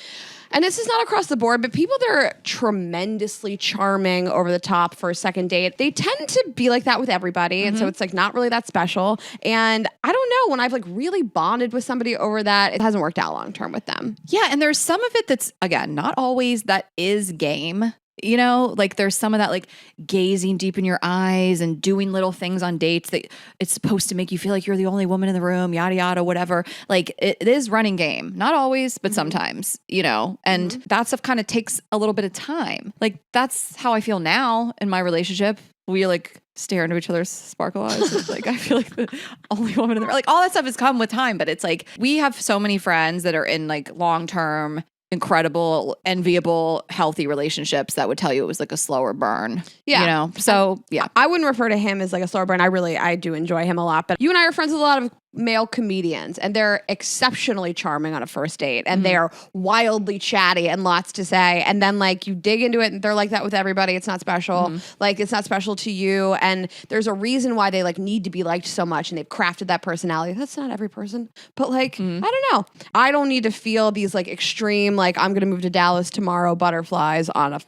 and this is not across the board, but people that are tremendously charming over the top for a second date, they tend to be like that with everybody. And so it's like not really that special. And I don't know, when I've like really bonded with somebody over that, it hasn't worked out long term with them. Yeah. And there's some of it that's, again, not always that is game. You know, like there's some of that like gazing deep in your eyes and doing little things on dates that it's supposed to make you feel like you're the only woman in the room, yada, yada, whatever. Like it is running game. Not always, but sometimes, you know, and that stuff kind of takes a little bit of time. Like that's how I feel now in my relationship. We like stare into each other's sparkle eyes. It's like I feel like the only woman in the room. Like all that stuff has come with time, but it's like we have so many friends that are in like long-term, incredible, enviable, healthy relationships that would tell you it was like a slower burn. Yeah. You know? So yeah. I wouldn't refer to him as like a slower burn. I do enjoy him a lot. But you and I are friends with a lot of male comedians, and they're exceptionally charming on a first date, and they're wildly chatty and lots to say. And then like you dig into it, and they're like that with everybody. It's not special. Like it's not special to you. And there's a reason why they like need to be liked so much, and they've crafted that personality. That's not every person, but like I don't know. I don't need to feel these like extreme like I'm gonna move to Dallas tomorrow butterflies on a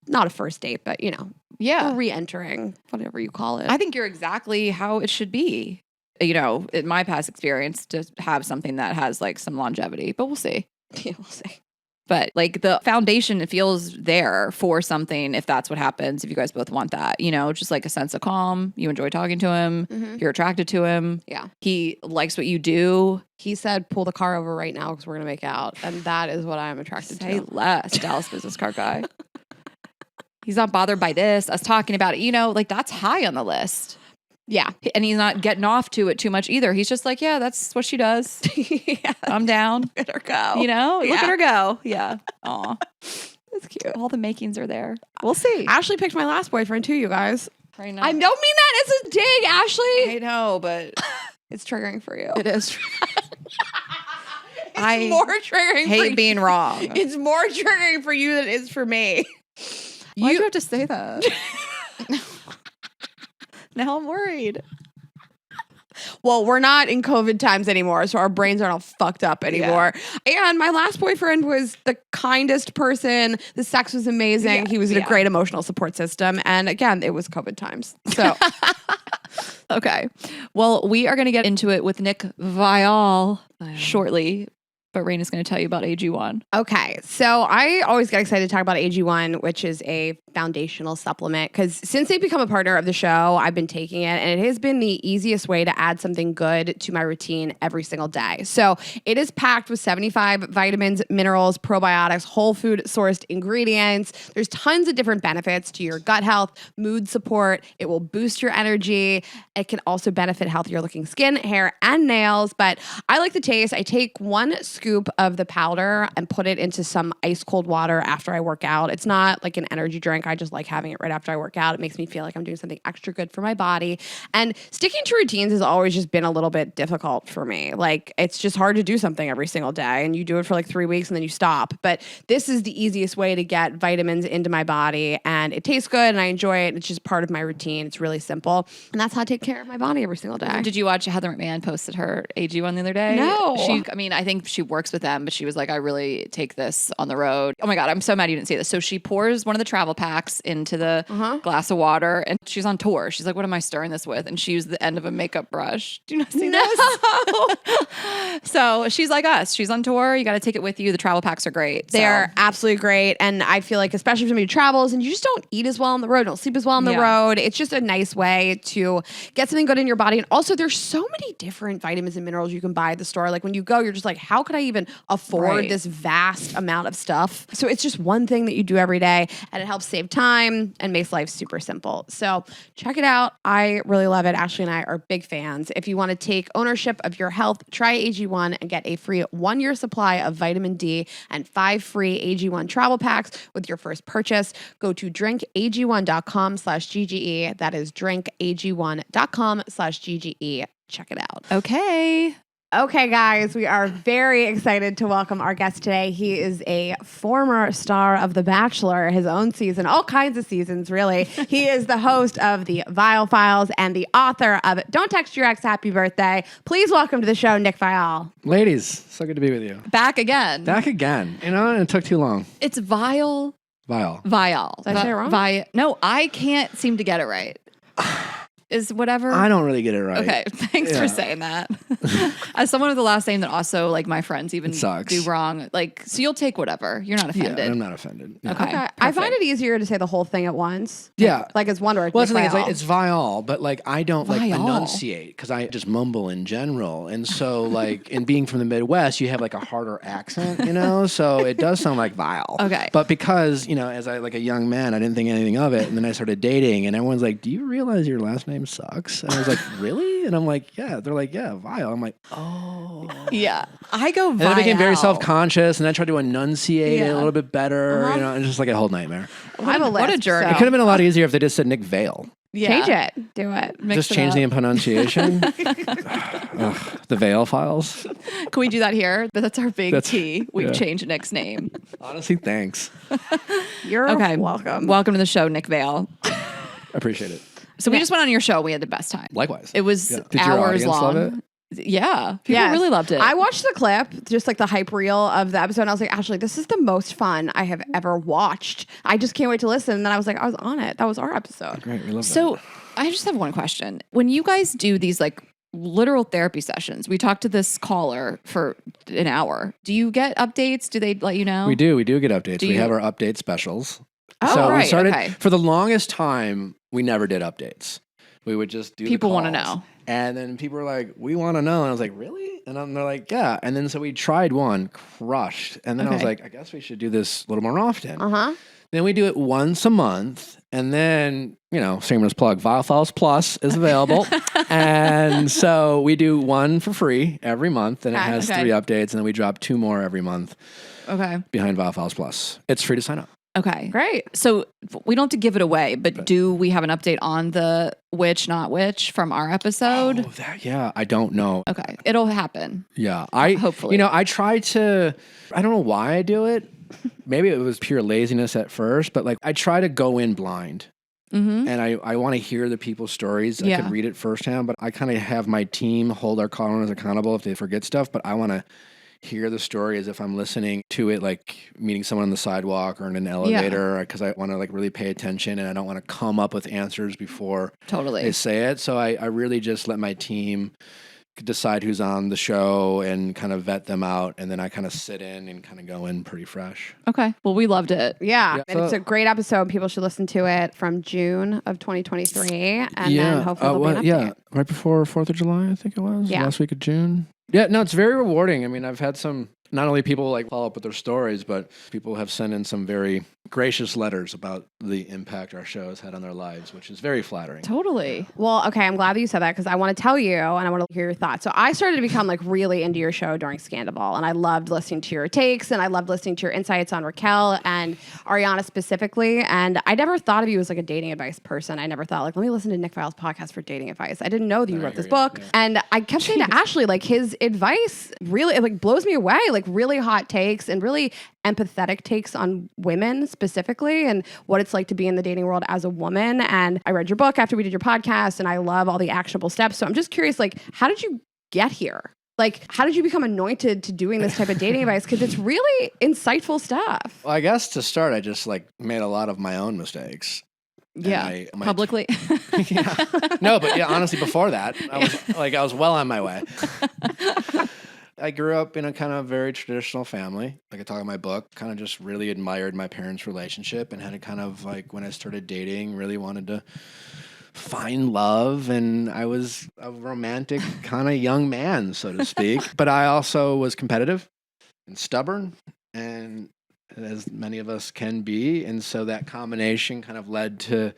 not a first date, but you know, Yeah. re-entering, whatever you call it. I think you're exactly how it should be. You know, in my past experience, to have something that has like some longevity, but we'll see. Yeah, we'll see. But like the foundation, it feels there for something if that's what happens, if you guys both want that, you know, just like a sense of calm. You enjoy talking to him. You're attracted to him. Yeah. He likes what you do. He said, pull the car over right now because we're going to make out. And that is what I'm attracted Say to. less, Dallas business card guy. He's not bothered by this, us talking about it. You know, like that's high on the list. Yeah. And he's not getting off to it too much either. He's just like, yeah, that's what she does. Yeah. I'm down. Let her go. You know, look Yeah. at her go. Yeah. Aw. That's cute. All the makings are there. We'll see. Ashley picked my last boyfriend too, you guys. I know. I don't mean that as a dig, Ashley. I know, but It's triggering for you. it is. It's I more triggering for hate you. being wrong. It's more triggering for you than it is for me. Why'd you have to say that? Now I'm worried. Well, we're not in COVID times anymore, so our brains aren't all fucked up anymore. And my last boyfriend was the kindest person. The sex was amazing. Yeah, He was in a yeah. great emotional support system. And again, it was COVID times. So Okay. Well, we are going to get into it with Nick Viall shortly. but Rayna's going to tell you about AG1. Okay, so I always get excited to talk about AG1, which is a foundational supplement, because since they've become a partner of the show, I've been taking it, and it has been the easiest way to add something good to my routine every single day. So it is packed with 75 vitamins, minerals, probiotics, whole food sourced ingredients. There's tons of different benefits to your gut health, mood support. It will boost your energy. It can also benefit healthier looking skin, hair, and nails. But I like the taste. I take 1 scoop of the powder and put it into some ice cold water after I work out. It's not like an energy drink. I just like having it right after I work out. It makes me feel like I'm doing something extra good for my body. And sticking to routines has always just been a little bit difficult for me. Like, it's just hard to do something every single day, and you do it for like 3 weeks and then you stop. But this is the easiest way to get vitamins into my body, and it tastes good and I enjoy it. It's just part of my routine. It's really simple. And that's how I take care of my body every single day. Did you watch Heather McMahon posted her AG1 the other day? No. I think she works with them, but she was like, I really take this on the road. Oh my God, I'm so mad you didn't see this. So she pours one of the travel packs into the glass of water, and she's on tour. She's like, what am I stirring this with? And she used the end of a makeup brush. Do you not see this? So she's like us. She's on tour. You got to take it with you. The travel packs are great. They're absolutely great. And I feel like, especially if somebody travels and you just don't eat as well on the road, don't sleep as well on the road, it's just a nice way to get something good in your body. And also, there's so many different vitamins and minerals you can buy at the store. Like, when you go, you're just like, how could I even afford this vast amount of stuff? So it's just one thing that you do every day, and it helps save time and makes life super simple. So check it out. I really love it. Ashley and I are big fans. If you want to take ownership of your health, try AG1 and get a free 1-year supply of vitamin D and 5 free AG1 travel packs with your first purchase. Go to drinkag1.com/GGE. That is drinkag1.com/GGE. Check it out. Okay, guys, we are very excited to welcome our guest today. He is a former star of The Bachelor, his own season, all kinds of seasons, really. He is the host of The Viall Files and the author of Don't Text Your Ex Happy Birthday. Please welcome to the show, Nick Viall. Ladies, so good to be with you. Back again. You know, it took too long. It's Viall. Viall. Did I say it wrong? No, I can't seem to get it right. Is whatever. I don't really get it right. Okay, thanks for saying that. As someone with the last name that also, like, my friends even do wrong, like, so you'll take whatever. You're not offended. Yeah, I'm not offended. No. Okay. I find it easier to say the whole thing at once. Yeah. Like it's one word. Well, that's the thing. It's Viall, but like I don't like Viall. enunciate because I just mumble in general. And so like in being from the Midwest, you have like a harder accent, you know? So it does sound like Viall. Okay. But because, you know, as I like a young man, I didn't think anything of it. And then I started dating and everyone's like, do you realize your last name sucks? And I was like, really? And I'm like, yeah. They're like, yeah, Viall. I'm like, oh. Yeah. I go Viall. And then I became very self-conscious and I tried to enunciate it a little bit better. You know, it's just like a whole nightmare. What a journey. It could have been a lot easier if they just said Nick Viall. Yeah. Change it. Do it. Just change the pronunciation. The Viall Files. Can we do that here? That's our big T. We've changed Nick's name. Honestly, thanks. You're welcome. Welcome to the show, Nick Viall. I appreciate it. So we just went on your show. We had the best time. Likewise. It was Did your hours audience long. love it? Yeah. People really loved it. I watched the clip, just like the hype reel of the episode. And I was like, Ashley, this is the most fun I have ever watched. I just can't wait to listen. And then I was like, I was on it. That was our episode. Great. We love that. So I just have one question. When you guys do these like literal therapy sessions, we talked to this caller for an hour. Do you get updates? Do they let you know? We do. We do get updates. We have our update specials. Oh, so right. we started, for the longest time, we never did updates. We would just do people want to calls. know. And then people were like, we want to know. And I was like, really? And they're like, yeah. And then so we tried one, crushed. And then I was like, I guess we should do this a little more often. Then we do it once a month. And then, you know, shameless plug, Viall Files Plus is available. And so we do one for free every month. And it has 3 updates. And then we drop 2 more every month behind Viall Files Plus. It's free to sign up. Okay. Great. So we don't have to give it away, but do we have an update on the which, not which from our episode? Oh, I don't know. Okay. It'll happen. Yeah. Hopefully. You know, I try to, I don't know why I do it. Maybe it was pure laziness at first, but like I try to go in blind. And I want to hear the people's stories. I could read it firsthand, but I kind of have my team hold our callers accountable if they forget stuff, but I want to hear the story as if I'm listening to it, like meeting someone on the sidewalk or in an elevator, because I want to like really pay attention and I don't want to come up with answers before they say it. So I really just let my team decide who's on the show and kind of vet them out. And then I kind of sit in and kind of go in pretty fresh. Okay. Well, we loved it. Yeah. And it's a great episode. People should listen to it from June of 2023. And then hopefully there'll be an update. Yeah. Right before 4th of July, I think it was. Yeah. Last week of June. Yeah. No, it's very rewarding. I mean, I've had not only people like follow up with their stories, but people have sent in some very gracious letters about the impact our show has had on their lives, which is very flattering. Totally. Well, okay, I'm glad that you said that because I want to tell you and I want to hear your thoughts. So I started to become like really into your show during Scandal, and I loved listening to your takes and I loved listening to your insights on Raquel and Ariana specifically. And I never thought of you as like a dating advice person. I never thought like, let me listen to Nick Viall's podcast for dating advice. I didn't know that you wrote this book. Yeah. And I kept saying to Ashley, like his advice really like blows me away, like really hot takes and really empathetic takes on women specifically and what it's like to be in the dating world as a woman. And I read your book after we did your podcast and I love all the actionable steps. So I'm just curious, like, how did you get here? Like, how did you become anointed to doing this type of dating advice? Because it's really insightful stuff. Well, I guess to start, I just like made a lot of my own mistakes. Yeah, publicly. Yeah. No, but yeah, honestly, before that, I was well on my way. I grew up in a kind of very traditional family. Like I talk in my book, kind of just really admired my parents' relationship and had a kind of like when I started dating, really wanted to find love. And I was a romantic kind of young man, so to speak. But I also was competitive and stubborn, and as many of us can be. And so that combination kind of led to,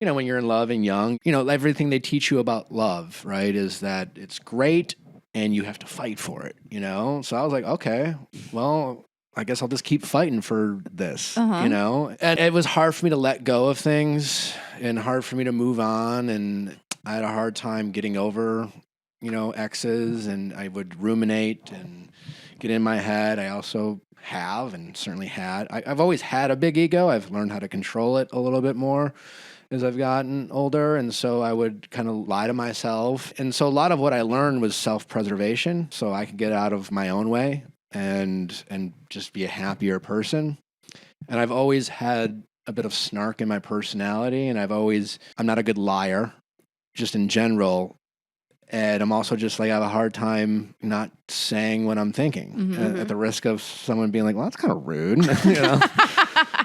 you know, when you're in love and young, you know, everything they teach you about love, right, is that it's great and you have to fight for it, you know? So I was like, okay, well, I guess I'll just keep fighting for this, you know? And it was hard for me to let go of things and hard for me to move on. And I had a hard time getting over, you know, exes, and I would ruminate and get in my head. I also have and certainly had. I've always had a big ego. I've learned how to control it a little bit more as I've gotten older. And so I would kind of lie to myself. And so a lot of what I learned was self-preservation, so I could get out of my own way and just be a happier person. And I've always had a bit of snark in my personality, and I'm not a good liar, just in general. And I'm also just like, I have a hard time not saying what I'm thinking at the risk of someone being like, well, that's kind of rude. You know?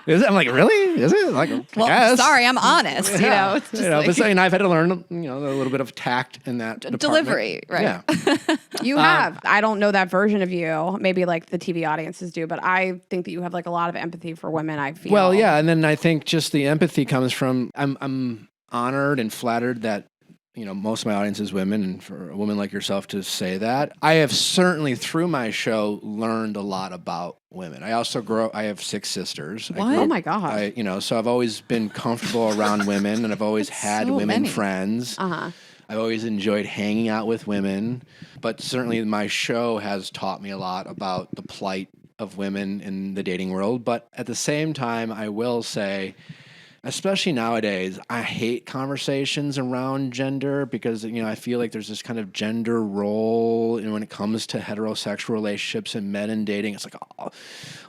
I'm like, really? Is it? Like, well, yes. Sorry, I'm honest. You know, it's just but saying I've had to learn, you know, a little bit of tact in that delivery, right? Yeah. You have. I don't know that version of you. Maybe like the TV audiences do, but I think that you have like a lot of empathy for women. I feel. Well, yeah, and then I think just the empathy comes from I'm honored and flattered that, you know, most of my audience is women, and for a woman like yourself to say that, I have certainly through my show learned a lot about women. I also I have 6 sisters. What? Oh my God. You know, so I've always been comfortable around women, and I've always had women friends. I've always enjoyed hanging out with women, but certainly my show has taught me a lot about the plight of women in the dating world. But at the same time, I will say, especially nowadays, I hate conversations around gender because, you know, I feel like there's this kind of gender role, and when it comes to heterosexual relationships and men and dating, it's like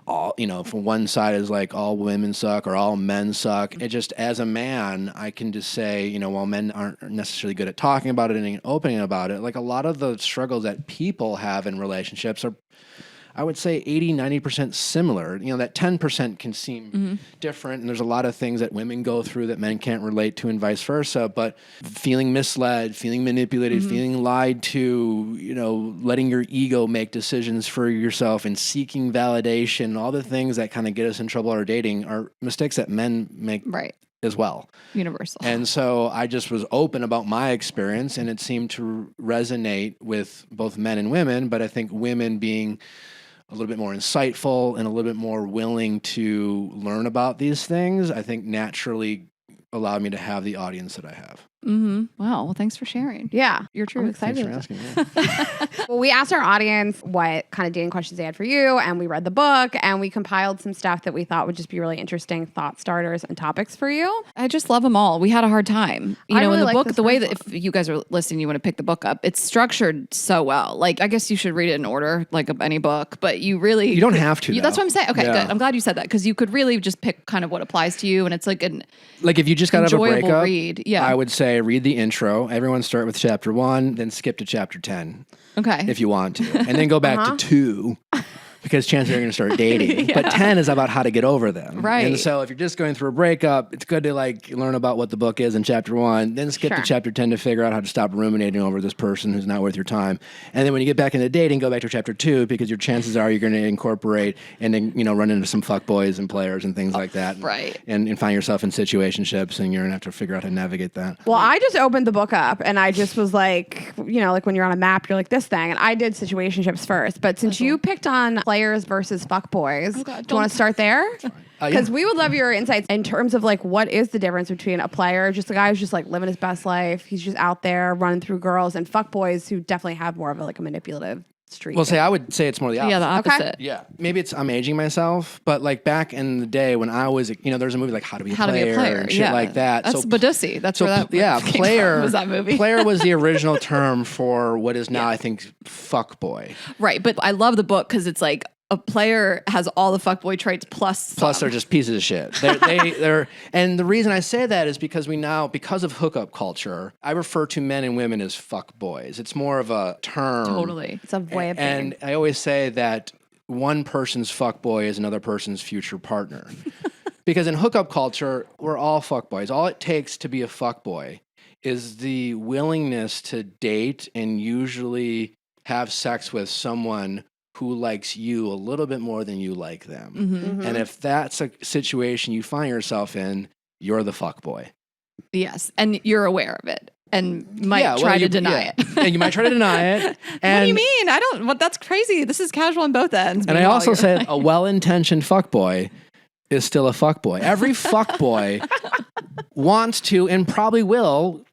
all you know, from one side is like all women suck or all men suck. It just, as a man, I can just say, you know, while men aren't necessarily good at talking about it and opening about it, like a lot of the struggles that people have in relationships are, I would say 80-90% similar. You know, that 10% can seem different, and there's a lot of things that women go through that men can't relate to and vice versa, but feeling misled, feeling manipulated, feeling lied to, you know, letting your ego make decisions for yourself and seeking validation, all the things that kind of get us in trouble in our dating are mistakes that men make as well. Universal. And so I just was open about my experience, and it seemed to resonate with both men and women, but I think women being a little bit more insightful and a little bit more willing to learn about these things, I think naturally allowed me to have the audience that I have. Wow. Well, thanks for sharing. Yeah. You're true. I'm excited. Thanks for asking. Well, we asked our audience what kind of dating questions they had for you, and we read the book, and we compiled some stuff that we thought would just be really interesting thought starters and topics for you. I just love them all. We had a hard time. You know, really in the like book, this the way first that if you guys are listening, you want to pick the book up, it's structured so well. Like, I guess you should read it in order, like any book, but you don't have to. That's what I'm saying. Okay, good. I'm glad you said that, because you could really just pick kind of what applies to you, and it's like an if you just got out of a breakup, read. Yeah. I would say say read the intro. Everyone start with chapter 1, then skip to chapter 10. Okay. If you want to. And then go back to 2. Because chances are you're going to start dating. But 10 is about how to get over them. Right. And so if you're just going through a breakup, it's good to like learn about what the book is in chapter 1, then skip to chapter 10 to figure out how to stop ruminating over this person who's not worth your time. And then when you get back into dating, go back to chapter 2 because your chances are you're going to incorporate and then, run into some fuckboys and players and things like that. Right. And find yourself in situationships and you're going to have to figure out how to navigate that. Well, I just opened the book up and I just was like, like when you're on a map, you're like this thing. And I did situationships first. But since you picked on players versus fuckboys, do you want to start there? Because we would love your insights in terms of like what is the difference between a player, just a guy who's just like living his best life, he's just out there running through girls, and fuckboys who definitely have more of a manipulative streak. Well, I would say it's more the opposite. Yeah, the opposite. Okay. Yeah, maybe I'm aging myself, but like back in the day when I was, there's a movie like How to Be a Player and shit like that. That's Badussi. That's where that Player was that movie. Player was the original term for what is now I think fuckboy. Right, but I love the book because it's like a player has all the fuckboy traits plus they're just pieces of shit. They're and the reason I say that is because because of hookup culture, I refer to men and women as fuckboys. It's more of a term. Totally. It's a way of being. And I always say that one person's fuckboy is another person's future partner. Because in hookup culture, we're all fuckboys. All it takes to be a fuckboy is the willingness to date and usually have sex with someone who likes you a little bit more than you like them. Mm-hmm. And if that's a situation you find yourself in, you're the fuckboy. Yes, and you're aware of it and might try to deny it. And you might try to deny it. And what do you mean? I don't. That's crazy. This is casual on both ends. And I also say a well-intentioned fuckboy is still a fuckboy. Every fuckboy wants to and probably will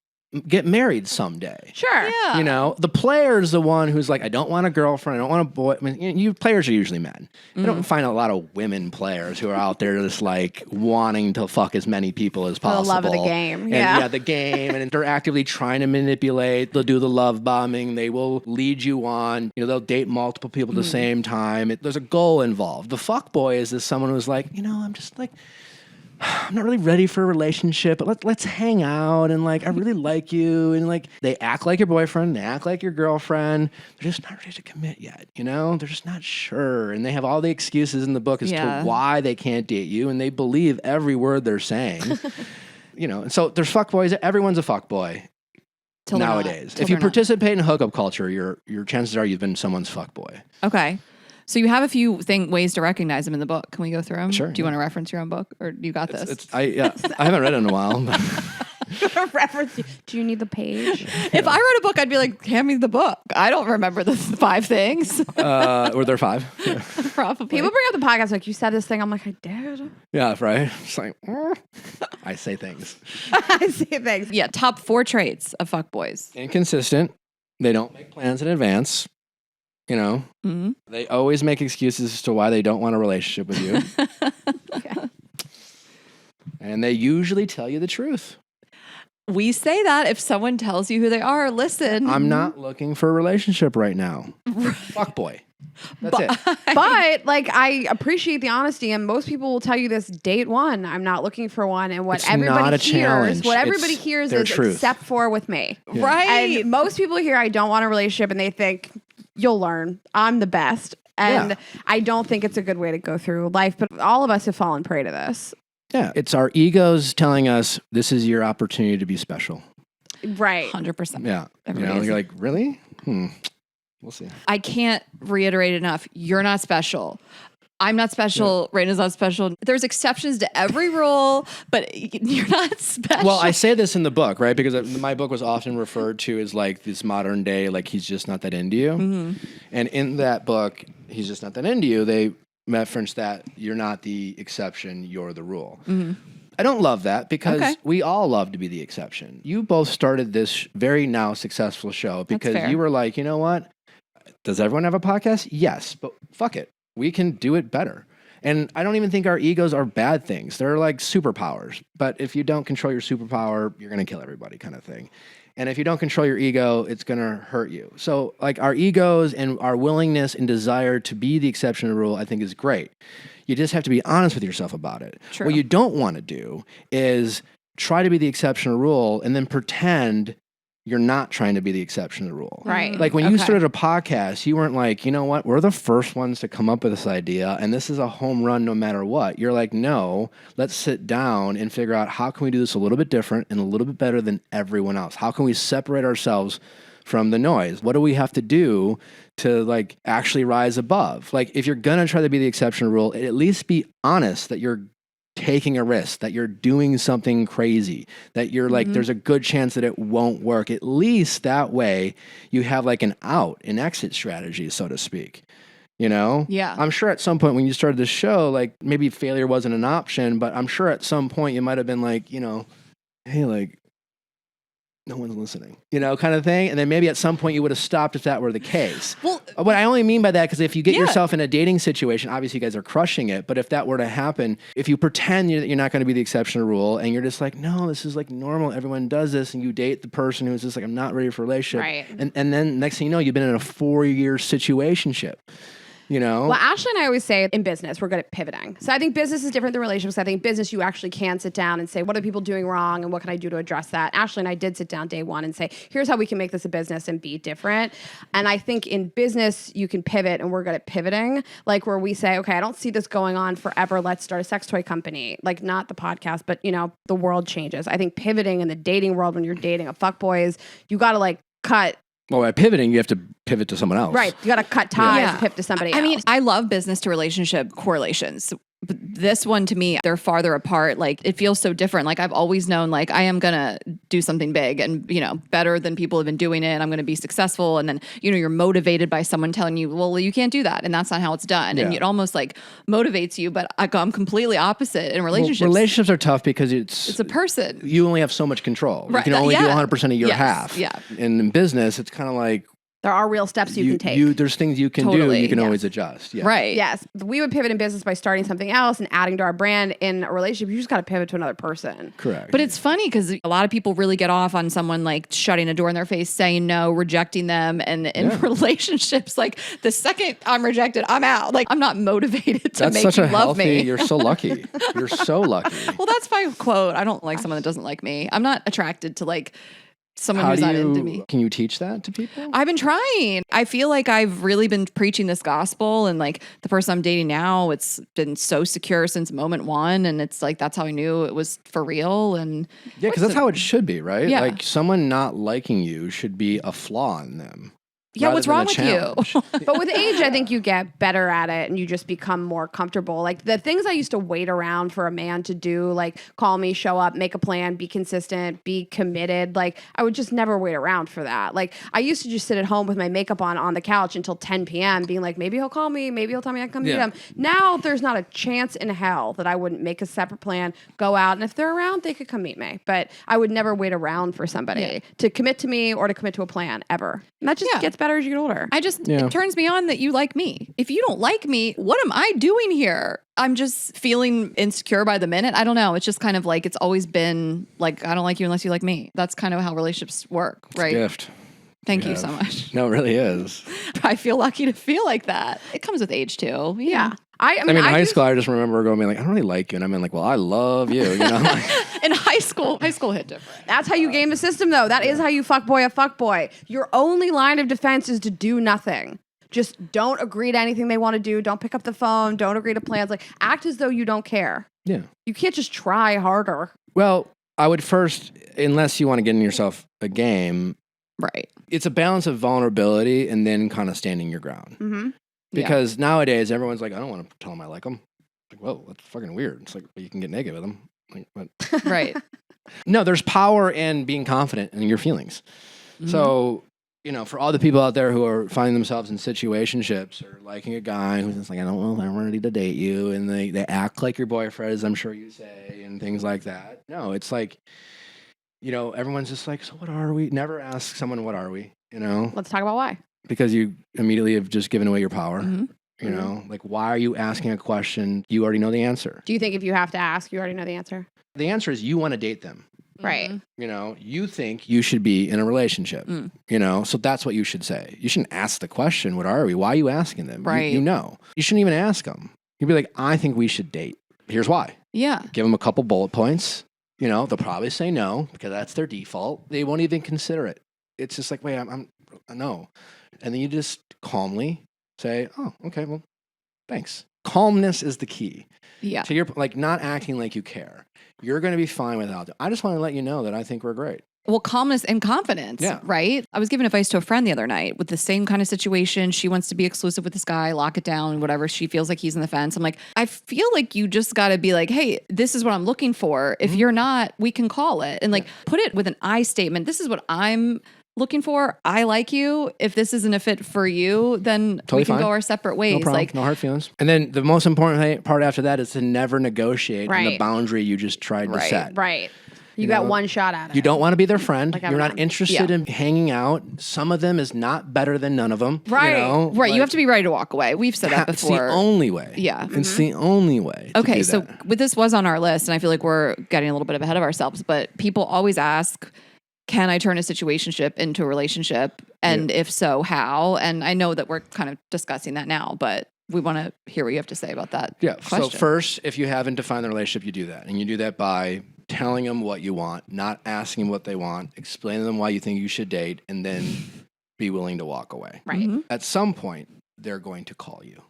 get married someday. Sure. Yeah. The player is the one who's like, I don't want a girlfriend. I don't want a boy. I mean, you players are usually men. You don't find a lot of women players who are out there just like wanting to fuck as many people as possible. The love of the game. And, the game. And they're actively trying to manipulate. They'll do the love bombing. They will lead you on. They'll date multiple people at the same time. There's a goal involved. The fuckboy is this someone who's like, I'm just like, I'm not really ready for a relationship, but let's hang out and like I really like you, and like they act like your boyfriend, they act like your girlfriend. They're just not ready to commit yet, They're just not sure, and they have all the excuses in the book as to why they can't date you, and they believe every word they're saying. And so there's fuckboys. Everyone's a fuckboy nowadays. If you participate in hookup culture, your chances are you've been someone's fuckboy. Okay. So you have a few ways to recognize them in the book. Can we go through them? Sure. Do you want to reference your own book, or you got this? I haven't read it in a while. Reference. Do you need the page? If I wrote a book, I'd be like, hand me the book. I don't remember the 5 things. Were there 5? Yeah. Probably. People bring up the podcast like, you said this thing. I'm like, I did. Yeah, right. It's like, I say things. I say things. Yeah, top 4 traits of fuckboys. Inconsistent. They don't make plans in advance. They always make excuses as to why they don't want a relationship with you. Okay. And they usually tell you the truth. We say that if someone tells you who they are, listen. I'm not looking for a relationship right now. Fuckboy. That's it. But like, I appreciate the honesty, and most people will tell you this date one. I'm not looking for one, and what It's everybody not a hears, challenge. what everybody hears their is truth. except for with me, Right. And most people hear I don't want a relationship, and they think you'll learn. I'm the best, and I don't think it's a good way to go through life. But all of us have fallen prey to this. Yeah, it's our egos telling us this is your opportunity to be special. Right. 100%. Yeah. Everybody You're like, really? We'll see. I can't reiterate enough. You're not special. I'm not special. Yeah. Rayna's not special. There's exceptions to every rule, but you're not special. Well, I say this in the book, right? Because my book was often referred to as like this modern day, like he's just not that into you. Mm-hmm. And in that book, he's just not that into you. They reference that you're not the exception, you're the rule. Mm-hmm. I don't love that because we all love to be the exception. You both started this very now successful show because you were like, you know what? Does everyone have a podcast? Yes, but fuck it. We can do it better. And I don't even think our egos are bad things. They're like superpowers. But if you don't control your superpower, you're going to kill everybody kind of thing. And if you don't control your ego, it's going to hurt you. So like our egos and our willingness and desire to be the exception to the rule, I think is great. You just have to be honest with yourself about it. True. What you don't want to do is try to be the exception to the rule and then pretend you're not trying to be the exception to the rule. Right. Like when you started a podcast, you weren't like, you know what, we're the first ones to come up with this idea and this is a home run no matter what. You're like, no, let's sit down and figure out how can we do this a little bit different and a little bit better than everyone else? How can we separate ourselves from the noise? What do we have to do to like actually rise above? Like if you're going to try to be the exception to the rule, at least be honest that you're taking a risk, that you're doing something crazy, that you're like, there's a good chance that it won't work. At least that way you have like an exit strategy, so to speak. You know? Yeah. I'm sure at some point when you started the show, like maybe failure wasn't an option, but I'm sure at some point you might have been like, you know, hey, like, no one's listening, you know, kind of thing. And then maybe at some point you would have stopped if that were the case. Well, what I only mean by that, because if you get yourself in a dating situation, obviously you guys are crushing it. But if that were to happen, if you pretend that you're not going to be the exception to the rule and you're just like, no, this is like normal, everyone does this, and you date the person who's just like, I'm not ready for a relationship. Right. And then next thing you know, you've been in a 4-year situationship. You know? Well, Ashley and I always say in business, we're good at pivoting. So I think business is different than relationships. I think business, you actually can sit down and say, what are people doing wrong and what can I do to address that? Ashley and I did sit down day one and say, here's how we can make this a business and be different. And I think in business, you can pivot, and we're good at pivoting. Like where we say, okay, I don't see this going on forever. Let's start a sex toy company. Like not the podcast, but you know, the world changes. I think pivoting in the dating world, when you're dating a fuckboys, you got to like cut. Well, by pivoting, you have to pivot to someone else. Right. You got to cut ties, pivot to somebody else. I mean, I love business to relationship correlations. But this one to me, they're farther apart. Like it feels so different. Like I've always known like I am going to do something big and, you know, better than people have been doing it. I'm going to be successful. And then, you know, you're motivated by someone telling you, well, you can't do that. And that's not how it's done. And it almost like motivates you. But I'm completely opposite in relationships. Well, relationships are tough because it's a person. You only have so much control. Right. You can only do 100% of your half. Yeah. And in business, it's kind of like, there are real steps you can take. There's things you can do. You can always adjust. Yeah. Right. Yes. We would pivot in business by starting something else and adding to our brand. In a relationship, you just got to pivot to another person. Correct. But it's funny because a lot of people really get off on someone like shutting a door in their face, saying no, rejecting them. And in relationships, like the second I'm rejected, I'm out. Like I'm not motivated to That's make such you a love healthy, me. You're so lucky. You're so lucky. Well, that's my quote. I don't like someone that doesn't like me. I'm not attracted to like someone who's not into me. Can you teach that to people? I've been trying. I feel like I've really been preaching this gospel, and like the person I'm dating now, it's been so secure since moment one. And it's like, that's how I knew it was for real. And yeah, because that's how it should be, right? Yeah. Like someone not liking you should be a flaw in them. Yeah, what's wrong with you? But with age, I think you get better at it and you just become more comfortable. Like the things I used to wait around for a man to do, like call me, show up, make a plan, be consistent, be committed. Like I would just never wait around for that. Like I used to just sit at home with my makeup on the couch until 10 p.m. being like, maybe he'll call me, maybe he'll tell me I can come meet him. Now there's not a chance in hell that I wouldn't make a separate plan, go out, and if they're around, they could come meet me. But I would never wait around for somebody to commit to me or to commit to a plan ever. And that just gets better as you get older. It turns me on that you like me. If you don't like me, what am I doing here? I'm just feeling insecure by the minute. I don't know. It's just kind of like, it's always been like, I don't like you unless you like me. That's kind of how relationships work, right? It's a gift. Thank you so much. No, it really is. I feel lucky to feel like that. It comes with age too. Yeah. I mean, in high school, I just remember going being like, I don't really like you. And I'm like, well, I love you. You know? In high school hit different. That's how you game the system, though. That is how you fuckboy a fuckboy. Your only line of defense is to do nothing. Just don't agree to anything they want to do. Don't pick up the phone. Don't agree to plans. Like, act as though you don't care. Yeah. You can't just try harder. Well, I would first, unless you want to get in yourself a game. Right. It's a balance of vulnerability and then kind of standing your ground. Mm-hmm. Because nowadays, everyone's like, I don't want to tell them I like them. Like, whoa, that's fucking weird. It's like, well, you can get naked with them. Like, what? Right. No, there's power in being confident in your feelings. Mm-hmm. So, you know, for all the people out there who are finding themselves in situationships or liking a guy who's just like, I don't know if I'm ready to date you. And they act like your boyfriend, as I'm sure you say, and things like that. No, it's like, you know, everyone's just like, so what are we? Never ask someone, what are we? You know? Let's talk about why. Because you immediately have just given away your power. Mm-hmm. You know, like, why are you asking a question? You already know the answer. Do you think if you have to ask, you already know the answer? The answer is you want to date them. Right. You know, you think you should be in a relationship, you know, so that's what you should say. You shouldn't ask the question, what are we? Why are you asking them? Right. You know, you shouldn't even ask them. You'd be like, I think we should date. Here's why. Yeah. Give them a couple bullet points. You know, they'll probably say no because that's their default. They won't even consider it. It's just like, wait, I'm no. And then you just calmly say, oh, okay, well, thanks. Calmness is the key. Yeah. So you're like not acting like you care. You're going to be fine without it. I just want to let you know that I think we're great. Well, calmness and confidence, right? I was giving advice to a friend the other night with the same kind of situation. She wants to be exclusive with this guy, lock it down, whatever. She feels like he's in the fence. I'm like, I feel like you just got to be like, hey, this is what I'm looking for. If you're not, we can call it. And like, put it with an I statement. This is what I'm looking for. I like you. If this isn't a fit for you, then Totally we can fine. go our separate ways. No problem. Like, no hard feelings. And then the most important part after that is to never negotiate on the Right. boundary you just tried to set. Right. You got one shot at it. You don't want to be their friend. Like You're not everyone. interested in hanging out. Some of them is not better than none of them. Right. You know? right. You Like, have to be ready to walk away. We've said that it's before. the only way. Yeah. It's the only way. to Okay, do so that. this was on our list, and I feel like we're getting a little bit ahead of ourselves, but people always ask, can I turn a situationship into a relationship? And if so, how? And I know that we're kind of discussing that now, but we want to hear what you have to say about that question. So first, if you haven't defined the relationship, you do that. And you do that by telling them what you want, not asking them what they want, explaining to them why you think you should date, and then be willing to walk away. Right. At some point, they're going to call you.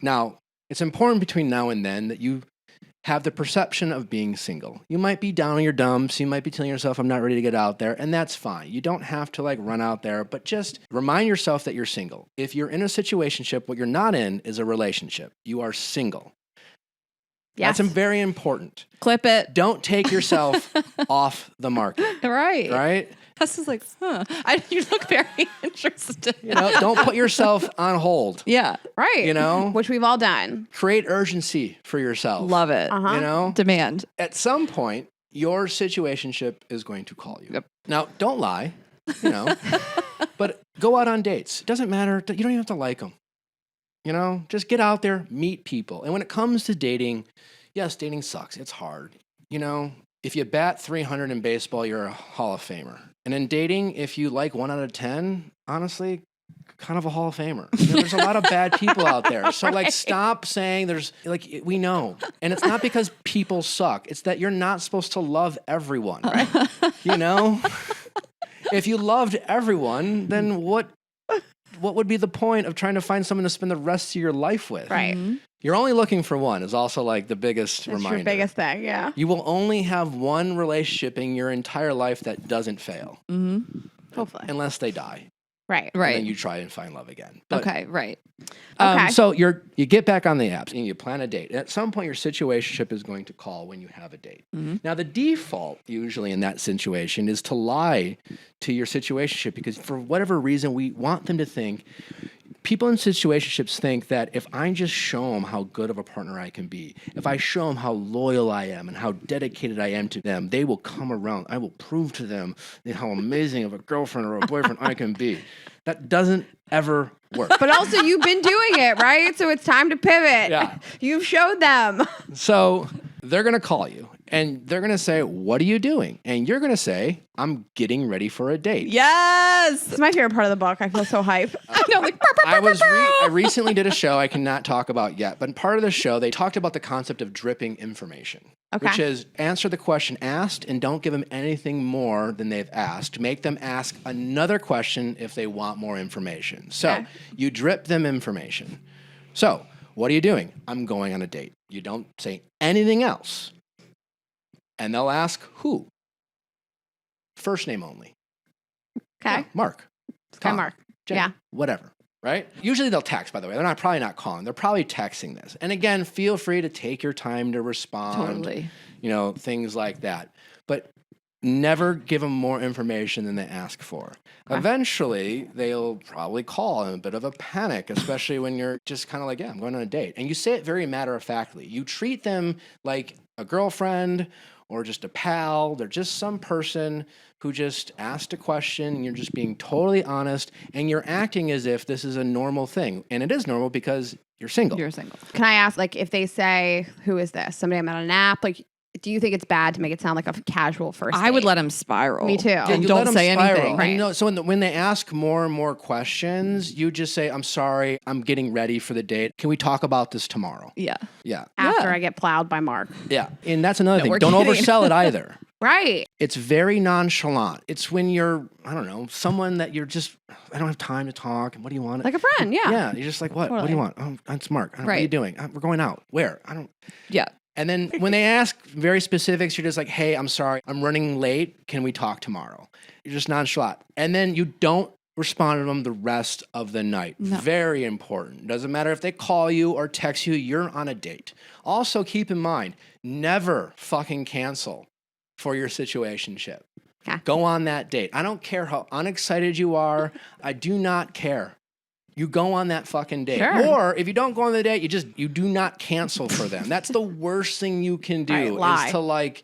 Now, it's important between now and then that you have the perception of being single. You might be down in your dumps. You might be telling yourself, I'm not ready to get out there. And that's fine. You don't have to like run out there, but just remind yourself that you're single. If you're in a situationship, what you're not in is a relationship. You are single. Yes. That's very important. Clip it. Don't take yourself off the market, Right. right? This is like, you look very interested. You know, don't put yourself on hold. Yeah. Right. You know? Which we've all done. Create urgency for yourself. Love it. Uh-huh. You know? Demand. At some point, your situationship is going to call you. Yep. Now, don't lie, you know, but go out on dates. It doesn't matter. You don't even have to like them. You know, just get out there, meet people. And when it comes to dating, yes, dating sucks. It's hard. You know, if you bat 300 in baseball, you're a Hall of Famer. And in dating, if you like 1 out of 10, honestly, kind of a Hall of Famer. You know, there's a lot of bad people out there. So like, stop saying there's like, we know. And it's not because people suck. It's that you're not supposed to love everyone. Right? You know, if you loved everyone, then what would be the point of trying to find someone to spend the rest of your life with? Right. Mm-hmm. You're only looking for one is also like the biggest That's reminder. your biggest thing. Yeah. You will only have one relationship in your entire life that doesn't fail. Mm-hmm. Hopefully. Unless they die. Right. And Right. then you try and find love again. But, Okay. Right. Okay. So you get back on the apps and you plan a date. At some point, your situationship is going to call when you have a date. Mm-hmm. Now, the default usually in that situation is to lie to your situationship because for whatever reason, we want them to think. People in situationships think that if I just show them how good of a partner I can be, if I show them how loyal I am and how dedicated I am to them, they will come around. I will prove to them how amazing of a girlfriend or a boyfriend I can be. That doesn't ever work. But also, you've been doing it, right? So it's time to pivot. Yeah. You've showed them. So they're going to call you and they're going to say, what are you doing? And you're going to say, I'm getting ready for a date. Yes. It's my favorite part of the book. I feel so hype. I know. Like, I recently did a show I cannot talk about yet, but part of the show, they talked about the concept of dripping information. Okay. Which is answer the question asked and don't give them anything more than they've asked. Make them ask another question if they want more information. So Okay. you drip them information. So what are you doing? I'm going on a date. You don't say anything else. And they'll ask who? First name only. Okay. Mark. Okay, Tom, Mark. Jay, Yeah. whatever, right? Usually they'll text, by the way. They're probably not calling. They're probably texting this. And again, feel free to take your time to respond. Totally. You know, things like that. But never give them more information than they ask for. Eventually, they'll probably call in a bit of a panic, especially when you're just kind of like, yeah, I'm going on a date. And you say it very matter-of-factly. You treat them like a girlfriend or just a pal. They're just some person who just asked a question and you're just being totally honest and you're acting as if this is a normal thing. And it is normal because you're single. You're single. Can I ask, like, if they say, who is this? Somebody I met on an app? Like, do you think it's bad to make it sound like a casual first date? I would let him spiral. Me too. And You don't let 'em say spiral. anything. And, you know, so when they ask more and more questions, you just say, I'm sorry, I'm getting ready for the date. Can we talk about this tomorrow? Yeah. Yeah. After Yeah. I get plowed by Mark. Yeah. And that's another thing. we're Don't kidding. oversell it either. Right. It's very nonchalant. It's when you're, I don't know, someone that you're just, I don't have time to talk. And what do you want? Like a friend, yeah. Yeah. You're just like, what? What do Totally. you want? Oh, it's Mark. What are you Right. doing? We're going out. Where? I don't. Yeah. And then when they ask very specifics, you're just like, hey, I'm sorry. I'm running late. Can we talk tomorrow? You're just nonchalant. And then you don't respond to them the rest of the night. No. Very important. Doesn't matter if they call you or text you, you're on a date. Also, keep in mind, never fucking cancel for your situationship. Okay. Go on that date. I don't care how unexcited you are. I do not care. You go on that fucking date. Sure. Or if you don't go on the date, you do not cancel for them. That's the worst thing you can do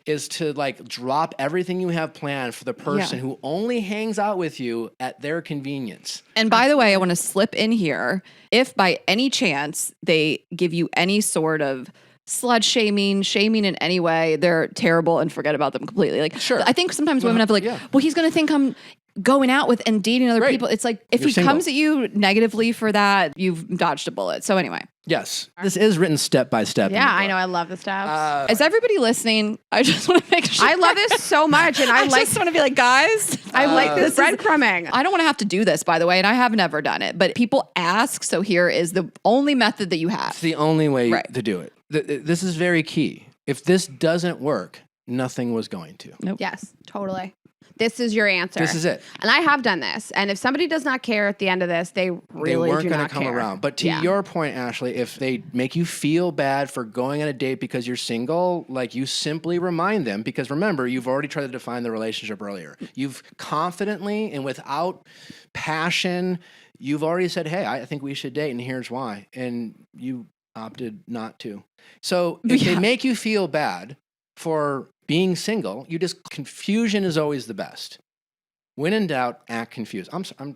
is to drop everything you have planned for the person who only hangs out with you at their convenience. And by the way, I want to slip in here. If by any chance they give you any sort of slut shaming in any way, they're terrible and forget about them completely. Like, Sure. I think sometimes women have to well, he's going to think I'm going out with and dating other Right. people. It's like, if You're he single. comes at you negatively for that, you've dodged a bullet. So anyway, Yes. This is written step by step. Yeah, I know. I love the steps. is everybody listening? I just want to make sure. I love this so much. And I just want to be like, guys, I like this this is- breadcrumbing. I don't want to have to do this, by the way, and I have never done it, but people ask. So here is the only method that you have. It's the only way Right. to do it. This is very key. If this doesn't work, nothing was going to. Nope. Yes, totally. This is your answer. This is it. And I have done this. And if somebody does not care at the end of this, they really they weren't do gonna not come care. around. But to Yeah. your point, Ashley, if they make you feel bad for going on a date because you're single, like you simply remind them, because remember, you've already tried to define the relationship earlier. You've confidently and without passion, you've already said, hey, I think we should date and here's why. And you opted not to. So if they make you feel bad for being single, confusion is always the best. When in doubt, act confused. I'm just a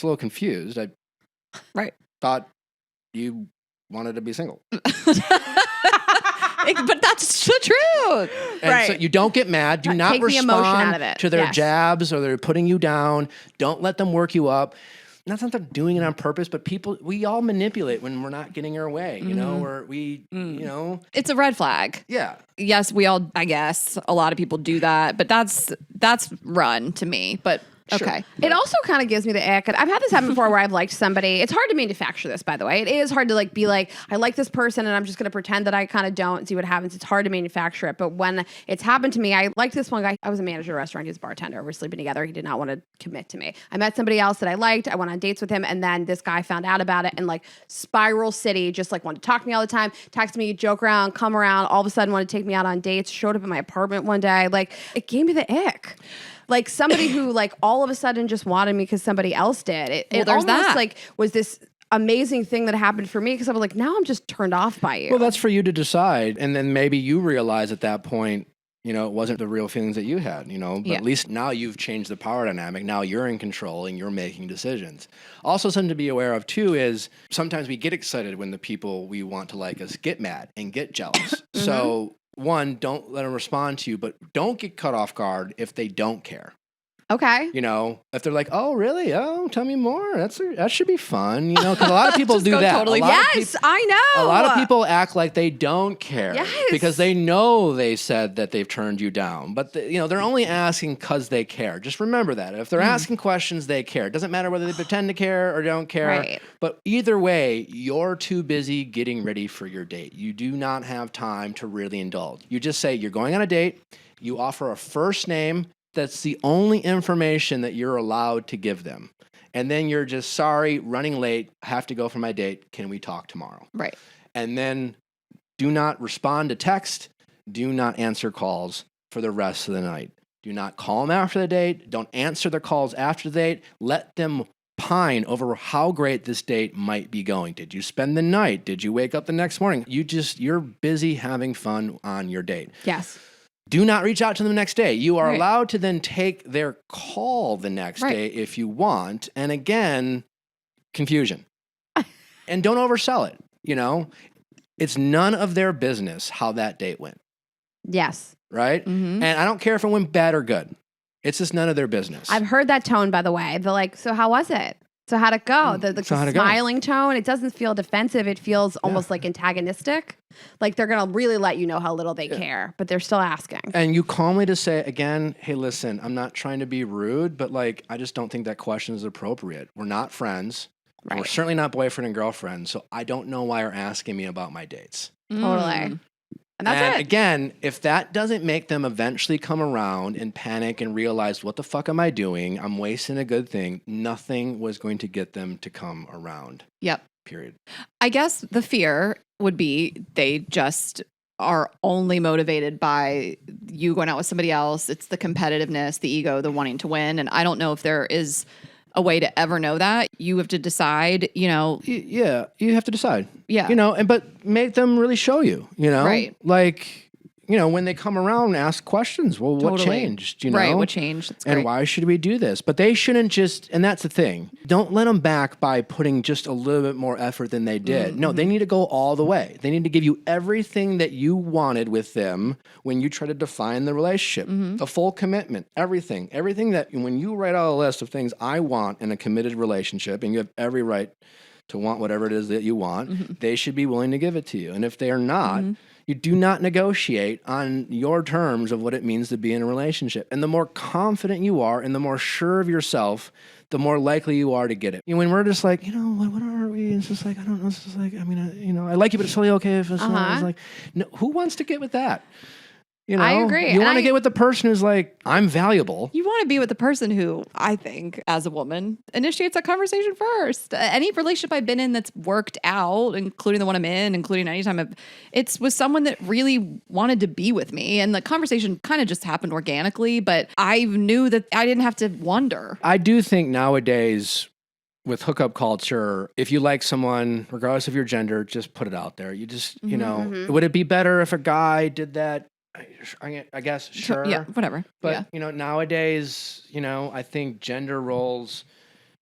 little confused. I thought you wanted to be single. But that's the truth. And so you don't get mad. Do not Take the emotion out of respond it. to their Yes. jabs or they're putting you down. Don't let them work you up. Not that they're doing it on purpose, but we all manipulate when we're not getting our way, you know, or you know. It's a red flag. Yeah. Yes, we all, I guess, a lot of people do that, but that's run to me. But okay. It also kind of gives me the ick. I've had this happen before where I've liked somebody. It's hard to manufacture this, by the way. It is hard to be like, I like this person and I'm just going to pretend that I kind of don't and see what happens. It's hard to manufacture it. But when it's happened to me, I liked this one guy. I was a manager at a restaurant. He was a bartender. We're sleeping together. He did not want to commit to me. I met somebody else that I liked. I went on dates with him. And then this guy found out about it and Spiral City, just wanted to talk to me all the time, text me, joke around, come around, all of a sudden wanted to take me out on dates, showed up at my apartment one day. It gave me the ick. Somebody who all of a sudden just wanted me because somebody else did. It there's almost that. Was this amazing thing that happened for me because I was now I'm just turned off by you. Well, that's for you to decide. And then maybe you realize at that point, it wasn't the real feelings that you had, but at least now you've changed the power dynamic. Now you're in control and you're making decisions. Also, something to be aware of too is sometimes we get excited when the people we want to like us get mad and get jealous. So one, don't let them respond to you, but don't get caught off guard if they don't care. Okay. If they're like, oh, really? Oh, tell me more. That should be fun. Because a lot of people do go that. totally- Yes, I know. A lot of people act like they don't care Yes. because they know they said that they've turned you down, but they're only asking because they care. Just remember that if they're asking questions, they care. It doesn't matter whether they pretend to care or don't care. Right. But either way, you're too busy getting ready for your date. You do not have time to really indulge. You just say you're going on a date. You offer a first name. That's the only information that you're allowed to give them. And then you're just, sorry, running late, have to go for my date. Can we talk tomorrow? Right. And then do not respond to text. Do not answer calls for the rest of the night. Do not call them after the date. Don't answer their calls after the date. Let them pine over how great this date might be going. Did you spend the night? Did you wake up the next morning? You're busy having fun on your date. Yes. Do not reach out to them the next day. You are Right. allowed to then take their call the next Right. day if you want. And again, confusion. And don't oversell it. It's none of their business how that date went. Yes. Right? Mm-hmm. And I don't care if it went bad or good. It's just none of their business. I've heard that tone, by the way. They're like, so how was it? So how'd it go? The how'd it go? smiling tone, it doesn't feel defensive. It feels almost like antagonistic. Like they're going to really let you know how little they care, but they're still asking. And you calmly just say, again, hey, listen, I'm not trying to be rude, but like, I just don't think that question is appropriate. We're not friends. Right. And we're certainly not boyfriend and girlfriend. So I don't know why you're asking me about my dates. Totally. And that's And it. again, if that doesn't make them eventually come around and panic and realize, what the fuck am I doing? I'm wasting a good thing. Nothing was going to get them to come around. Yep. Period. I guess the fear would be they just are only motivated by you going out with somebody else. It's the competitiveness, the ego, the wanting to win. And I don't know if there is a way to ever know that. You have to decide, Yeah, you have to decide. Yeah. But make them really show you, Right. Like, when they come around, ask questions. Well, what changed, Right, what changed? That's great. And why should we do this? But they shouldn't just, and that's the thing, don't let them back by putting just a little bit more effort than they did. Mm-hmm. No, they need to go all the way. They need to give you everything that you wanted with them when you try to define the relationship, the full commitment, everything that when you write out a list of things I want in a committed relationship, and you have every right to want whatever it is that you want, they should be willing to give it to you. And if they are not, you do not negotiate on your terms of what it means to be in a relationship. And the more confident you are and the more sure of yourself, the more likely you are to get it. When we're just like, what are we? It's just like, I don't know. It's just like, I like you, but it's totally okay if it's not. It's like, no, who wants to get with that? I agree. You want to get with the person who's like, I'm valuable. You want to be with the person who, I think, as a woman, initiates that conversation first. Any relationship I've been in that's worked out, including the one I'm in, including anytime it's with someone that really wanted to be with me. And the conversation kind of just happened organically, but I knew that I didn't have to wonder. I do think nowadays, with hookup culture, if you like someone, regardless of your gender, just put it out there. You just, would it be better if a guy did that? I guess, sure. Yeah, whatever. But, nowadays, I think gender roles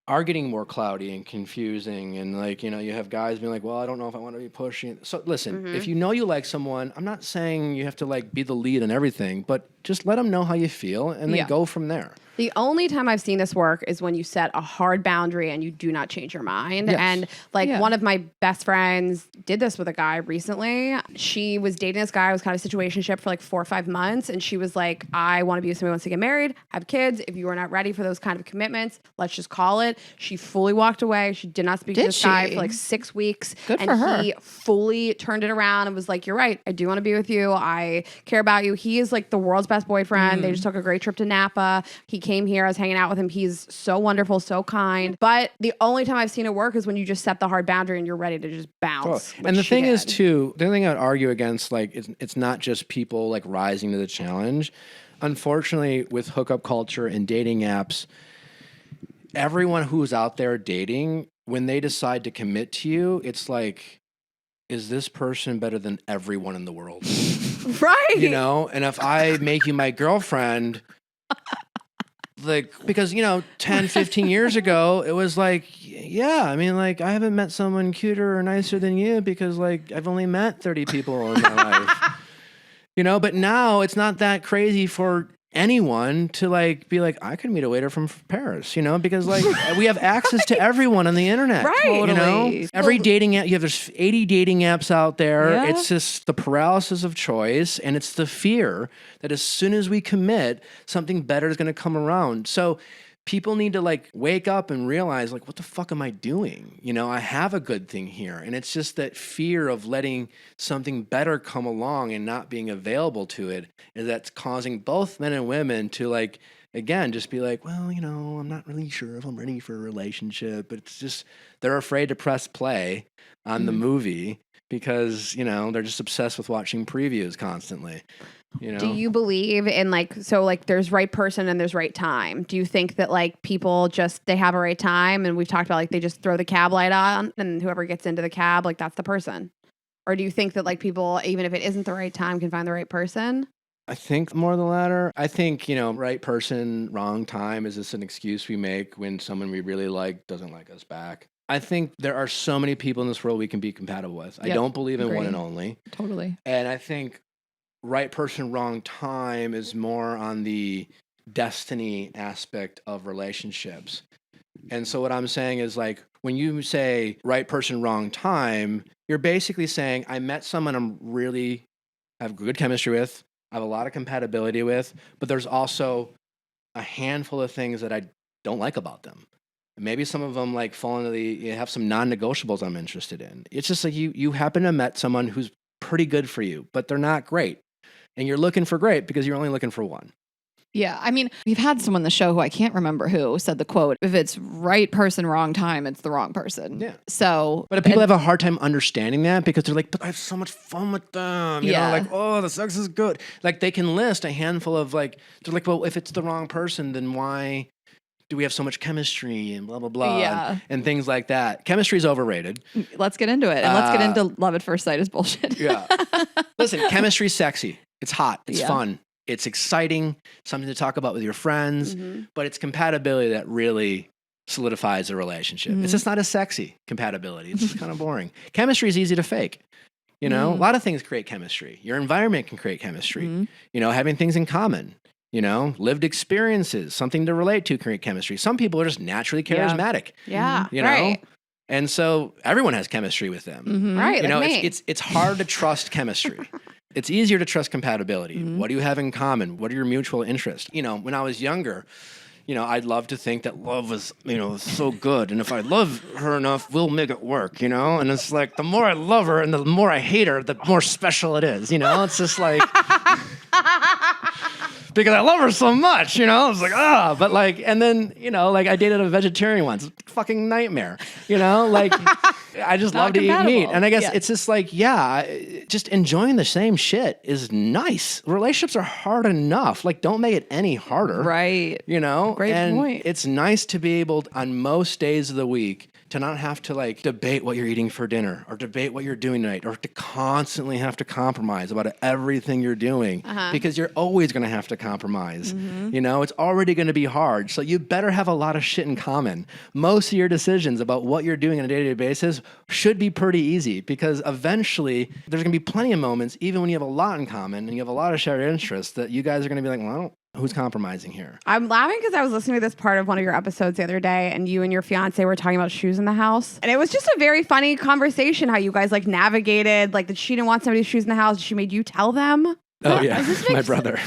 are getting more cloudy and confusing. And like, you have guys being like, well, I don't know if I want to be pushing. So listen, if you like someone, I'm not saying you have to like be the lead and everything, but just let them know how you feel and then go from there. The only time I've seen this work is when you set a hard boundary and you do not change your mind. Yes. And one of my best friends did this with a guy recently. She was dating this guy. It was kind of situationship for like 4 or 5 months. And she was like, I want to be with somebody who wants to get married, have kids. If you are not ready for those kind of commitments, let's just call it. She fully walked away. She did not speak to this guy for like 6 weeks. Good for her. He fully turned it around and was like, you're right. I do want to be with you. I care about you. He is like the world's best boyfriend. They just took a great trip to Napa. He came here. I was hanging out with him. He's so wonderful, so kind. But the only time I've seen it work is when you just set the hard boundary and you're ready to just bounce. And the thing is, too, the thing I'd argue against, like, it's not just people like rising to the challenge. Unfortunately, with hookup culture and dating apps, everyone who's out there dating, when they decide to commit to you, it's like, is this person better than everyone in the world? Right. And if I make you my girlfriend, like, because 10, 15 years ago it was like, yeah, I mean, like, I haven't met someone cuter or nicer than you because like I've only met 30 people in my life. But now it's not that crazy for anyone to like be like, I could meet a waiter from Paris, because like we have access to everyone on the internet. Right. Totally. Every dating app, there's 80 dating apps out there. Yeah. It's just the paralysis of choice, and it's the fear that as soon as we commit, something better is going to come around. So people need to like wake up and realize like, what the fuck am I doing? I have a good thing here. And it's just that fear of letting something better come along and not being available to it, is that's causing both men and women to like, again, just be like, well, I'm not really sure if I'm ready for a relationship. But it's just, they're afraid to press play on the movie because, they're just obsessed with watching previews constantly. Do you believe in there's right person and there's right time? Do you think that like people just, they have a right time, and we've talked about like they just throw the cab light on and whoever gets into the cab, like that's the person? Or do you think that like people, even if it isn't the right time, can find the right person? I think more the latter. I think, right person, wrong time is just an excuse we make when someone we really like doesn't like us back. I think there are so many people in this world we can be compatible with. I don't believe in one and only. Totally. And I think right person, wrong time is more on the destiny aspect of relationships. And so what I'm saying is like, when you say right person, wrong time, you're basically saying, I met someone I'm really have good chemistry with, I have a lot of compatibility with, but there's also a handful of things that I don't like about them. Maybe some of them like fall into you have some non-negotiables I'm interested in. It's just like you happen to met someone who's pretty good for you, but they're not great. And you're looking for great because you're only looking for one. Yeah. I mean, we've had someone on the show who I can't remember who said the quote, if it's right person, wrong time, it's the wrong person. Yeah. So. But people have a hard time understanding that because they're like, but I have so much fun with them. You know, like, oh, the sex is good. Like they can list a handful of like, they're like, well, if it's the wrong person, then why do we have so much chemistry and blah, blah, blah, and things like that. Chemistry is overrated. Let's get into it. And let's get into love at first sight is bullshit. Yeah. Listen, chemistry's sexy. It's hot. It's fun. It's exciting. Something to talk about with your friends. But it's compatibility that really solidifies a relationship. It's just not as sexy, compatibility. It's just kind of boring. Chemistry is easy to fake. You know, a lot of things create chemistry. Your environment can create chemistry. You know, having things in common. You know, lived experiences, something to relate to create chemistry. Some people are just naturally charismatic. Yeah. You know? And so everyone has chemistry with them. Right. You know, like it's hard to trust chemistry. It's easier to trust compatibility. What do you have in common? What are your mutual interests? You know, when I was younger, you know, I'd love to think that love was, you know, so good. And if I love her enough, we'll make it work, you know? And it's like, the more I love her and the more I hate her, the more special it is, you know? It's just like... because I love her so much, you know? It's like, but like, and then, you know, like I dated a vegetarian once. Fucking nightmare, you know? Like, I just love to eat meat. And I guess it's just like, just enjoying the same shit is nice. Relationships are hard enough. Like, don't make it any harder. Right. You know? Great point. It's nice to be able, on most days of the week, to not have to like debate what you're eating for dinner or debate what you're doing tonight or to constantly have to compromise about everything you're doing because you're always going to have to compromise. You know, it's already going to be hard. So you better have a lot of shit in common. Most of your decisions about what you're doing on a day-to-day basis should be pretty easy because eventually there's going to be plenty of moments, even when you have a lot in common and you have a lot of shared interests, that you guys are going to be like, well, who's compromising here? I'm laughing because I was listening to this part of one of your episodes the other day and you and your fiance were talking about shoes in the house. And it was just a very funny conversation how you guys like navigated, like that she didn't want somebody's shoes in the house. She made you tell them. Oh, yeah. My brother.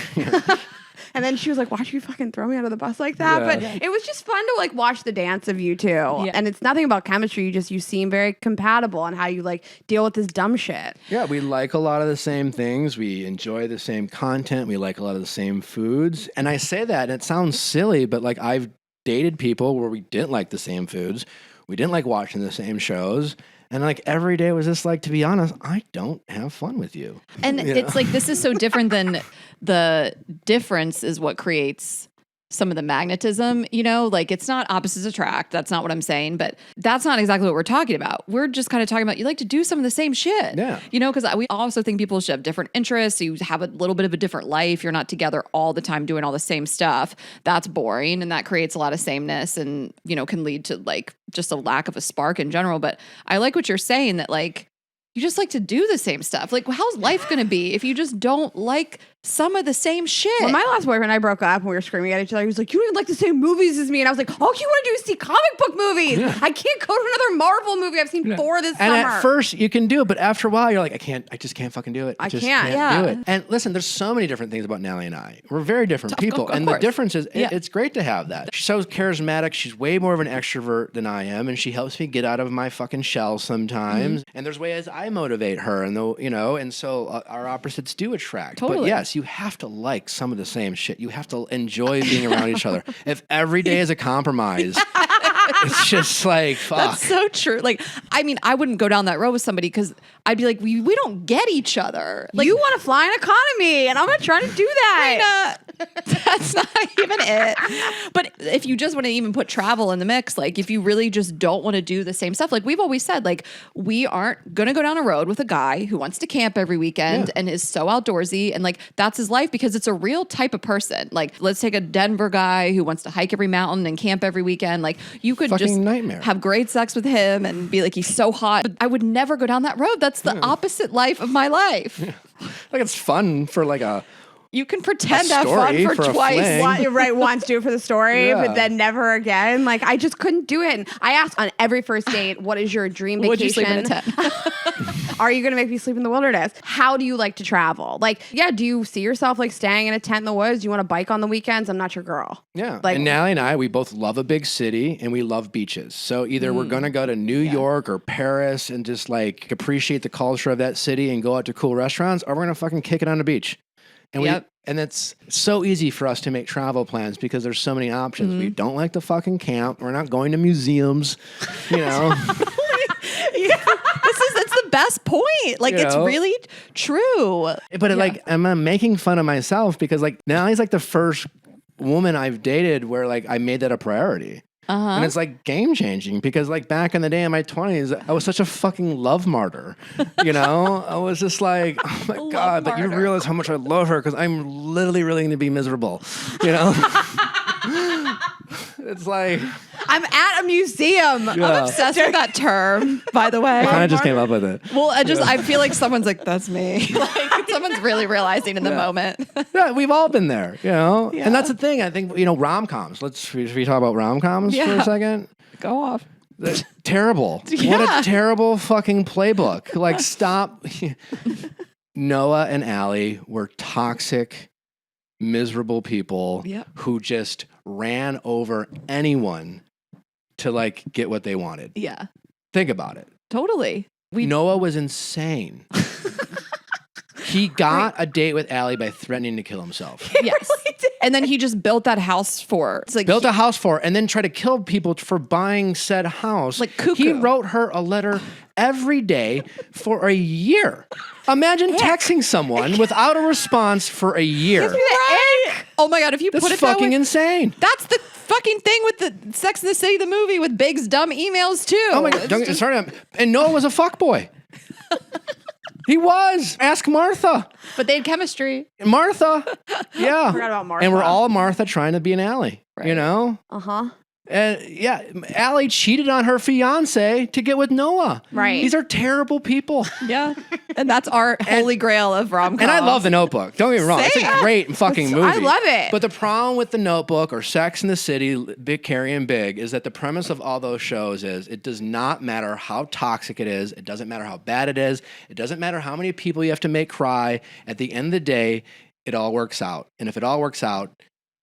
And then she was like, why'd you fucking throw me under the bus like that? But it was just fun to like watch the dance of you two. Yeah. And it's nothing about chemistry. You seem very compatible on how you like deal with this dumb shit. Yeah, we like a lot of the same things. We enjoy the same content. We like a lot of the same foods. And I say that, and it sounds silly, but like I've dated people where we didn't like the same foods. We didn't like watching the same shows. And like every day was just like, to be honest, I don't have fun with you. And it's like, this is so different than the difference is what creates some of the magnetism, you know, like it's not opposites attract. That's not what I'm saying, but that's not exactly what we're talking about. We're just kind of talking about, you like to do some of the same shit, you know, because we also think people should have different interests. You have a little bit of a different life. You're not together all the time doing all the same stuff. That's boring. And that creates a lot of sameness and, you know, can lead to like just a lack of a spark in general. But I like what you're saying that like, you just like to do the same stuff. Like, how's life going to be if you just don't like some of the same shit? Well, my last boyfriend and I broke up and we were screaming at each other. He was like, you don't even like the same movies as me. And I was like, all you want to do is see comic book movies. Yeah. I can't go to another Marvel movie. I've seen 4 this summer. And at first you can do it, but after a while you're like, I just can't fucking do it. I just can't do it. And listen, there's so many different things about Natalie and I. We're very different people. And the difference is it's great to have that. She's so charismatic. She's way more of an extrovert than I am. And she helps me get out of my fucking shell sometimes. And there's ways I motivate her. And you know, and so our opposites do attract. Totally. But yes, you have to like some of the same shit. You have to enjoy being around each other. If every day is a compromise, it's just like, fuck. That's so true. Like, I mean, I wouldn't go down that road with somebody because I'd be like, we don't get each other. Like, you want to fly an economy, and I'm not trying to do that. Rayna, that's not even it. But if you just want to even put travel in the mix, like if you really just don't want to do the same stuff, like we've always said, like we aren't going to go down a road with a guy who wants to camp every weekend and is so outdoorsy and like that's his life because it's a real type of person. Like let's take a Denver guy who wants to hike every mountain and camp every weekend. Like you could fucking just nightmare. Have great sex with him and be like, he's so hot. But I would never go down that road. That's the opposite life of my life. Like it's fun for like a. You can pretend to have fun for twice. Right, once do it for the story, but then never again. Like I just couldn't do it. And I asked on every first date, "What is your dream vacation? Would you sleep in a tent? Are you going to make me sleep in the wilderness? How do you like to travel? Like, yeah, do you see yourself like staying in a tent in the woods? Do you want to bike on the weekends? I'm not your girl." Yeah. Like, and Nally and I, we both love a big city and we love beaches. So either we're going to go to New York or Paris and just like appreciate the culture of that city and go out to cool restaurants, or we're going to fucking kick it on the beach. And and it's so easy for us to make travel plans because there's so many options. We don't like to fucking camp. We're not going to museums, you know. It's the best point. Like, it's really true. But like, I'm making fun of myself because like Nally's like the first woman I've dated where like I made that a priority. And it's like game changing because like back in the day in my 20s, I was such a fucking love martyr. You know, I was just like, oh my God, but you realize how much I love her because I'm literally going to be miserable. You know, it's like. I'm at a museum. I'm obsessed with that term, by the way. I kind of just came up with it. Well, I feel like someone's like, that's me. Like someone's really realizing in the moment. Yeah, we've all been there, you know? Yeah. And that's the thing. I think, you know, rom-coms. Should we talk about rom-coms for a second? Go off. Terrible. What a terrible fucking playbook. Like, stop. Noah and Allie were toxic, miserable people who just ran over anyone to like get what they wanted. Yeah. Think about it. Totally. Noah was insane. He got a date with Allie by threatening to kill himself. Yes. And then he just built that house for her. It's like built a house for her and then tried to kill people for buying said house. Like cuckoo. He wrote her a letter every day for a year. Imagine texting someone without a response for a year. Oh my God, if you That's put it fucking that way, insane. That's the fucking thing with the Sex and the City, the movie, with Big's dumb emails too. Oh my God, and Noah was a fuckboy. He was. Ask Martha. But they had chemistry. Martha. Yeah. I forgot about Martha. And we're all Martha trying to be an Allie, you know? Uh-huh. And yeah, Allie cheated on her fiance to get with Noah. Right. These are terrible people. Yeah. And that's our holy grail of rom-coms. And I love The Notebook. Don't get me wrong. It's a great fucking movie. I love it. But the problem with The Notebook or Sex and the City, Big Carrie and Big, is that the premise of all those shows is it does not matter how toxic it is. It doesn't matter how bad it is. It doesn't matter how many people you have to make cry. At the end of the day, it all works out. And if it all works out,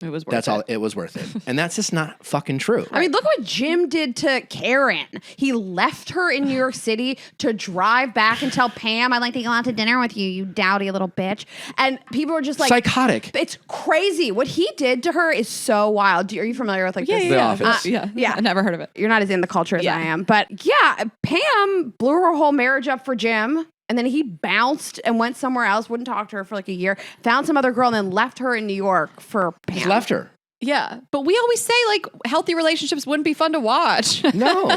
it was worth That's all. It was worth it. And that's just not fucking true. I mean, look what Jim did to Karen. He left her in New York City to drive back and tell Pam, "I'd like to go out to dinner with you, you dowdy little bitch." And people were just like... Psychotic. It's crazy. What he did to her is so wild. Are you familiar with like this? The Office. Yeah. I never heard of it. You're not as in the culture as I am. But yeah, Pam blew her whole marriage up for Jim. And then he bounced and went somewhere else, wouldn't talk to her for like a year, found some other girl, and then left her in New York for Pam. Just left her. Yeah. But we always say, like, healthy relationships wouldn't be fun to watch. No.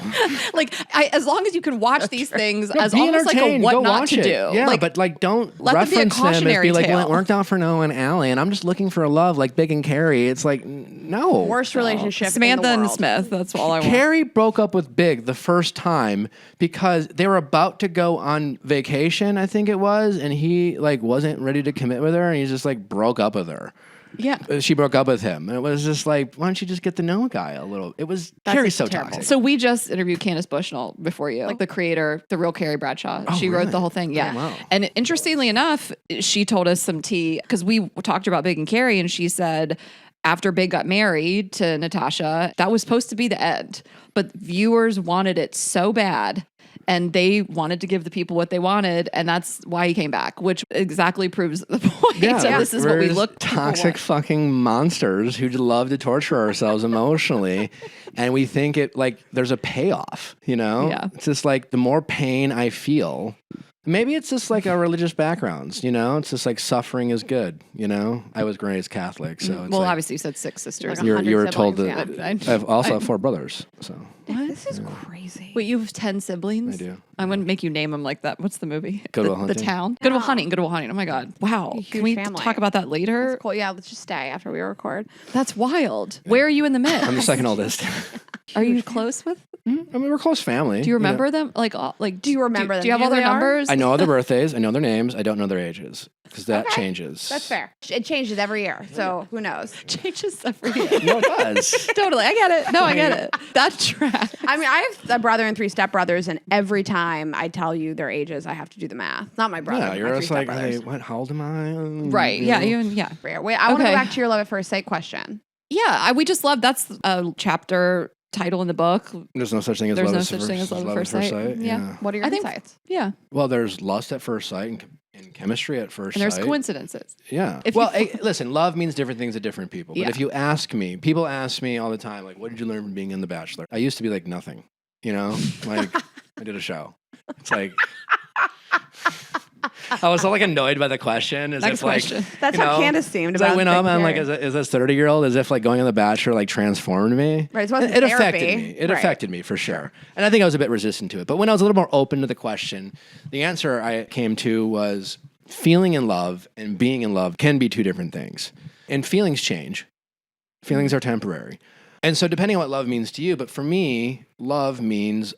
Like, as long as you can watch these things as be almost like a what Go not watch to it. do. Yeah, like, but like don't let them be a reference them as cautionary be like, well, it tale. worked out for Noah and Allie, and I'm just looking for a love like Big and Carrie. It's like, no. Worst relationship Samantha in the and world. Smith. That's all I want. Carrie broke up with Big the first time because they were about to go on vacation, I think it was, and he like wasn't ready to commit with her, and he just like broke up with her. Yeah. She broke up with him. And it was just like, why don't you just get to know a guy a little? It was Carrie's so terrible. toxic. So we just interviewed Candace Bushnell before you, like the creator, the real Carrie Bradshaw. She wrote the whole thing. Yeah. Oh, wow. And interestingly enough, she told us some tea because we talked about Big and Carrie, and she said after Big got married to Natasha, that was supposed to be the end. But viewers wanted it so bad. And they wanted to give the people what they wanted, and that's why he came back, which exactly proves the point. Yeah, This is what we we're look toxic fucking monsters who love to torture ourselves emotionally, and we think it like there's a payoff. You know, Yeah. It's just like the more pain I feel. Maybe it's just like our religious backgrounds, you know? It's just like suffering is good, you know? I was raised Catholic, so it's well, like, obviously you said 6 sisters. Like you 100 were told siblings, that yeah. I also have 4 brothers, so This is crazy. Wait, you have 10 siblings? I do. I'm going to make you name them like that. What's the movie? Good Will The Hunting. town? Good Will Hunting. Good Will Hunting. Oh my God. Wow. A huge Can we family. talk about that later? That's cool. Yeah, let's just stay after we record. That's wild. Where are you in the mix? I'm the second oldest. Are you close with I mean, we're close family. Do you remember them? Do you remember them? Do you have all their numbers? I know their birthdays. I know their names. I don't know their ages because that changes. That's fair. It changes every year. So who knows? Changes every year. No, it does. Totally. I get it. No, I get it. That's tracks. I mean, I have a brother and 3 stepbrothers, and every time I tell you their ages, I have to do the math. Not my brother. Yeah, my you're 3 just like, stepbrothers. hey, what? How old am I? Right. Yeah. Yeah. Wait, I want to go back to your love at first sight question. Yeah. We just love that's a chapter title in the book. There's no such thing as There's love no at such first, thing as love at first sight. Yeah. What are your insights? Yeah. Well, there's lust at first sight and chemistry at first And there's sight. coincidences. Yeah. If Well, listen, love means different things to different people. But Yeah. if you ask me, people ask me all the time, like, what did you learn from being in The Bachelor? I used to be like, nothing. You know, like I did a show. It's like I was so like annoyed by the question. As Next if, like, question. That's you how know, Candace seemed as about I went up, I'm like, Victoria. is this 30-year-old? As if like going on The Bachelor like transformed me. Right, it wasn't It therapy. affected me. It Right. affected me for sure. And I think I was a bit resistant to it. But when I was a little more open to the question, the answer I came to was feeling in love and being in love can be 2 different things. And feelings change. Feelings are temporary. And so depending on what love means to you, but for me, love means,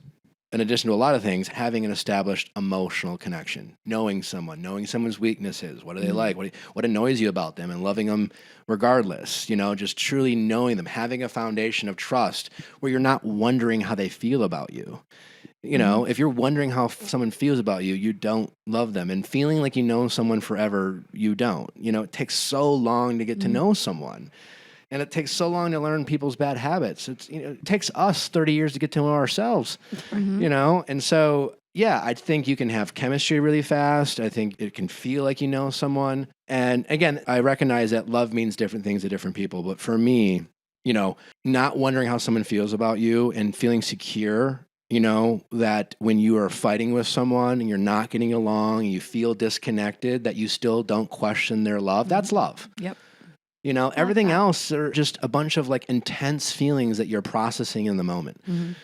in addition to a lot of things, having an established emotional connection, knowing someone's weaknesses, what do they like, what annoys you about them, and loving them regardless, just truly knowing them, having a foundation of trust where you're not wondering how they feel about you. If you're wondering how someone feels about you, you don't love them. And feeling like you know someone forever, you don't. It takes so long to get to know someone. And it takes so long to learn people's bad habits. It takes us 30 years to get to know ourselves, And so, yeah, I think you can have chemistry really fast. I think it can feel like you know someone. And again, I recognize that love means different things to different people. But for me, not wondering how someone feels about you and feeling secure, that when you are fighting with someone and you're not getting along and you feel disconnected, that you still don't question their love, that's love. Yep. Everything else are just a bunch of like intense feelings that you're processing in the moment, and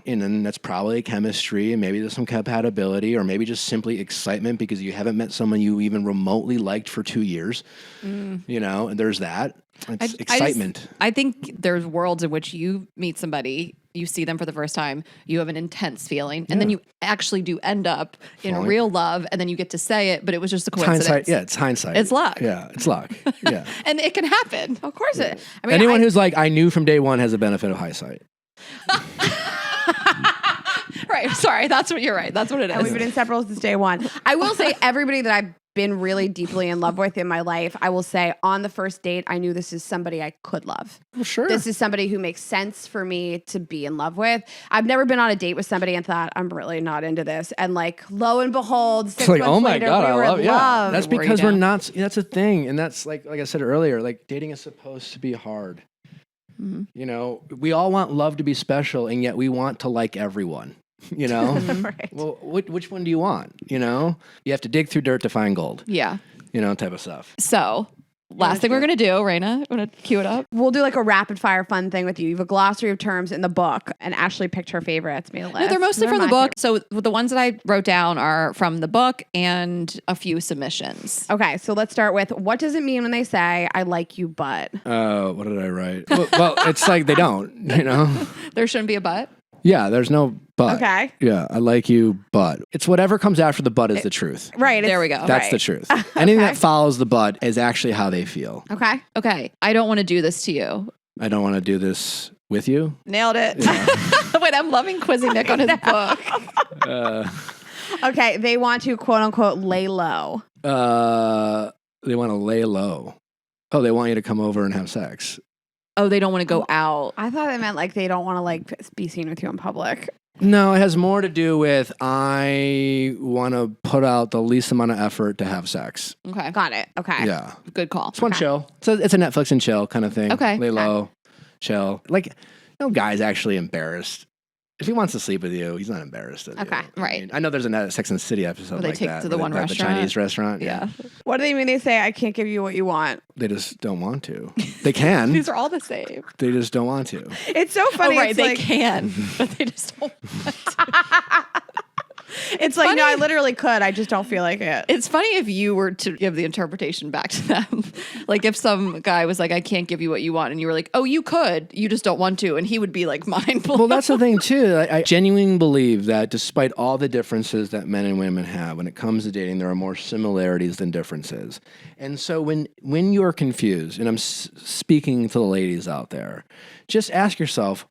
then that's probably chemistry and maybe there's some compatibility or maybe just simply excitement because you haven't met someone you even remotely liked for 2 years, and there's that. It's excitement. I think there's worlds in which you meet somebody, you see them for the first time, you have an intense feeling, and then you actually do end up in real love, and then you get to say it, but it was just a coincidence. Hindsight, yeah, it's hindsight. It's luck. Yeah, it's luck. Yeah. And it can happen. Of course it. I mean, Anyone who's like, I knew from day one has a benefit of hindsight. Right. Sorry. That's what you're right. That's what it is. And we've been inseparables since day one. I will say everybody that I've been really deeply in love with in my life, I will say on the first date, I knew this is somebody I could love. Well, sure. This is somebody who makes sense for me to be in love with. I've never been on a date with somebody and thought, I'm really not into this. And like, lo and behold, 6 months oh my later, God, we I were love in yeah. love. That's because we're not, that's a thing. And that's like I said earlier, like dating is supposed to be hard. We all want love to be special and yet we want to like everyone. Right. Well, which one do you want? You have to dig through dirt to find gold. Yeah. Type of stuff. So, last thing we're going to do, Rayna, want to cue it up? We'll do like a rapid fire fun thing with you. You have a glossary of terms in the book, and Ashley picked her favorites. Made a list. No, they're mostly from the my book. So, the ones that I wrote down are from the book and a few submissions. Okay, so let's start with what does it mean when they say "I like you," but? What did I write? well, it's like they don't. There shouldn't be a but. Yeah, there's no but. Okay. Yeah, I like you, but. It's whatever comes after the but is the truth. Right. There we go. That's right. the truth. Anything that follows the but is actually how they feel. Okay. Okay. I don't want to do this to you. I don't want to do this with you. Nailed it. Wait, I'm loving quizzing Nick on his book. Okay, they want to quote unquote lay low. They want to lay low. Oh, they want you to come over and have sex. Oh, they don't want to go out. I thought it meant like they don't want to like be seen with you in public. No, it has more to do with I want to put out the least amount of effort to have sex. Okay. Got it. Okay. Yeah. Good call. It's one chill. It's a Netflix and chill kind of thing. Okay. Lay low, chill. Like, no guy's actually embarrassed. If he wants to sleep with you, he's not embarrassed of Okay. you. Right. I know there's a Sex and the City episode Where they like take that. to the one the restaurant. Chinese restaurant. Yeah. What do they mean? They say I can't give you what you want. They just don't want to. They can. These are all the same. They just don't want to. It's so funny. Oh, right. It's They like, can, but they just don't want to. It's like, funny. no, I literally could. I just don't feel like it. It's funny if you were to give the interpretation back to them. Like if some guy was like, I can't give you what you want. And you were like, oh, you could. You just don't want to. And he would be like mind blown. Well, that's the thing, too. I genuinely believe that despite all the differences that men and women have, when it comes to dating, there are more similarities than differences. And so when you're confused, and I'm speaking to the ladies out there, just ask yourself,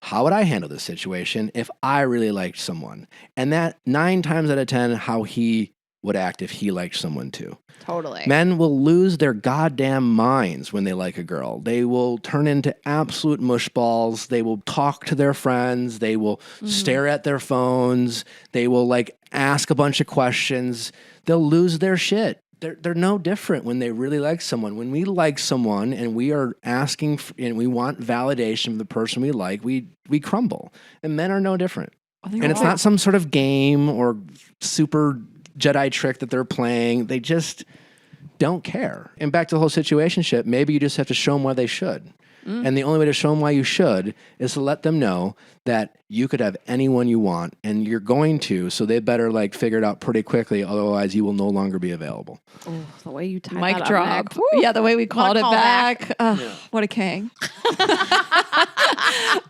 how would I handle this situation if I really liked someone? And that 9 times out of 10, how he would act if he liked someone too. Totally. Men will lose their goddamn minds when they like a girl. They will turn into absolute mushballs. They will talk to their friends. They will stare at their phones. They will like ask a bunch of questions. They'll lose their shit. They're no different when they really like someone. When we like someone and we are asking and we want validation from the person we like, we crumble. And men are no different. And it's not some sort of game or super Jedi trick that they're playing. They just don't care. And back to the whole situationship, maybe you just have to show them why they should. And the only way to show them why you should is to let them know that you could have anyone you want and you're going to, so they better like figure it out pretty quickly. Otherwise you will no longer be available. Oh, the way you tied Mic that drop. up, Nick. Yeah, the way we called it call back. What a king.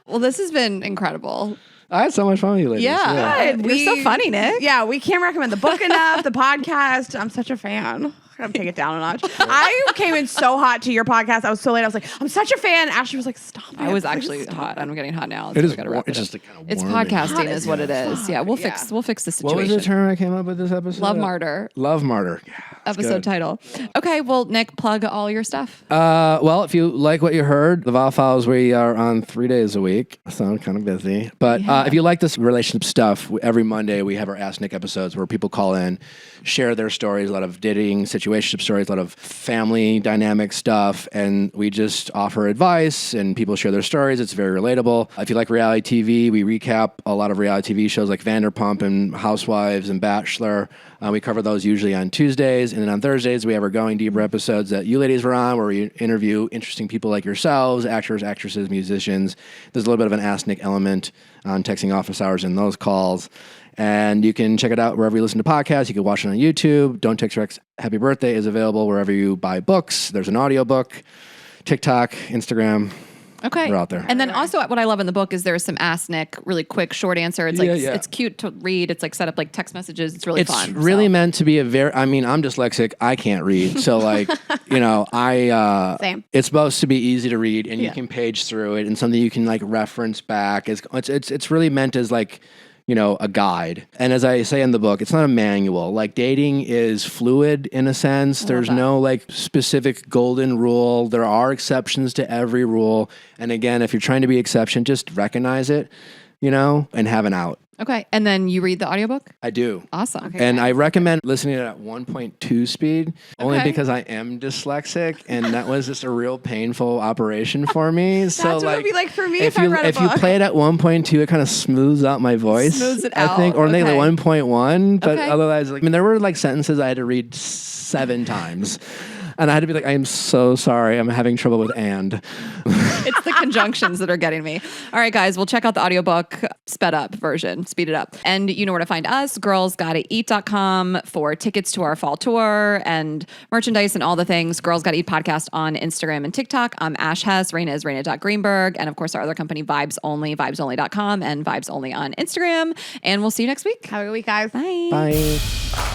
Well, this has been incredible. I had so much fun with you ladies. Yeah. Good. You're so funny, Nick. Yeah, we can't recommend the book enough, the podcast. I'm such a fan. I gotta take it down a notch. I came in so hot to your podcast. I was so late. I was like, I'm such a fan. Ashley was like, stop it. I was please actually stop hot. I'm getting hot now. It is. We gotta wrap It's it just up. kind of It's warm. podcasting Hot is what it is. Yeah, we'll fix the What situation. was the term I came up with this episode? Love Martyr. Love Martyr. Yeah, that's Episode good. title. Okay, well, Nick, plug all your stuff. Well, if you like what you heard, the Viall Files, we are on 3 days a week. So I'm kind of busy. But if you like this relationship stuff, every Monday we have our Ask Nick episodes where people call in, share their stories, a lot of dating, situationship stories, a lot of family dynamic stuff. And we just offer advice and people share their stories. It's very relatable. If you like reality TV, we recap a lot of reality TV shows like Vanderpump and Housewives and Bachelor. We cover those usually on Tuesdays. And then on Thursdays, we have our Going Deeper episodes that you ladies were on where we interview interesting people like yourselves, actors, actresses, musicians. There's a little bit of an Ask Nick element on texting office hours in those calls. And you can check it out wherever you listen to podcasts. You can watch it on YouTube. Don't Text Your Ex Happy Birthday is available wherever you buy books. There's an audiobook, TikTok, Instagram. Okay. They're out there. And then also what I love in the book is there's some Ask Nick, really quick, short answer. It's like, it's cute to read. It's like set up like text messages. It's really fun. It's really meant to be I'm dyslexic. I can't read. So like, Same. It's supposed to be easy to read and you can page through it and something you can like reference back. It's really meant as like, a guide. And as I say in the book, it's not a manual. Like dating is fluid in a sense. There's no like specific golden rule. There are exceptions to every rule. And again, if you're trying to be exception, just recognize it, and have an out. Okay. And then you read the audiobook? I do. Awesome. Okay, and I recommend listening to it at 1.2 speed, only because I am dyslexic, and that was just a real painful operation for me. That's what it would be like for me if I read a book. If you play it at 1.2, it kind of smooths out my voice. Smooths it I think, out. or maybe like 1.1, but Okay. otherwise, there were like sentences I had to read 7 times. And I had to be like, I am so sorry. I'm having trouble with and. It's the conjunctions that are getting me. All right, guys, we'll check out the audiobook sped up version, speed it up. And you know where to find us, girlsgottaeat.com for tickets to our fall tour and merchandise and all the things. Girls Gotta Eat podcast on Instagram and TikTok. I'm Ash Hess. Rayna is Rayna.Greenberg. And of course, our other company, Vibes Only, vibesonly.com and Vibes Only on Instagram. And we'll see you next week. Have a good week, guys. Bye. Bye.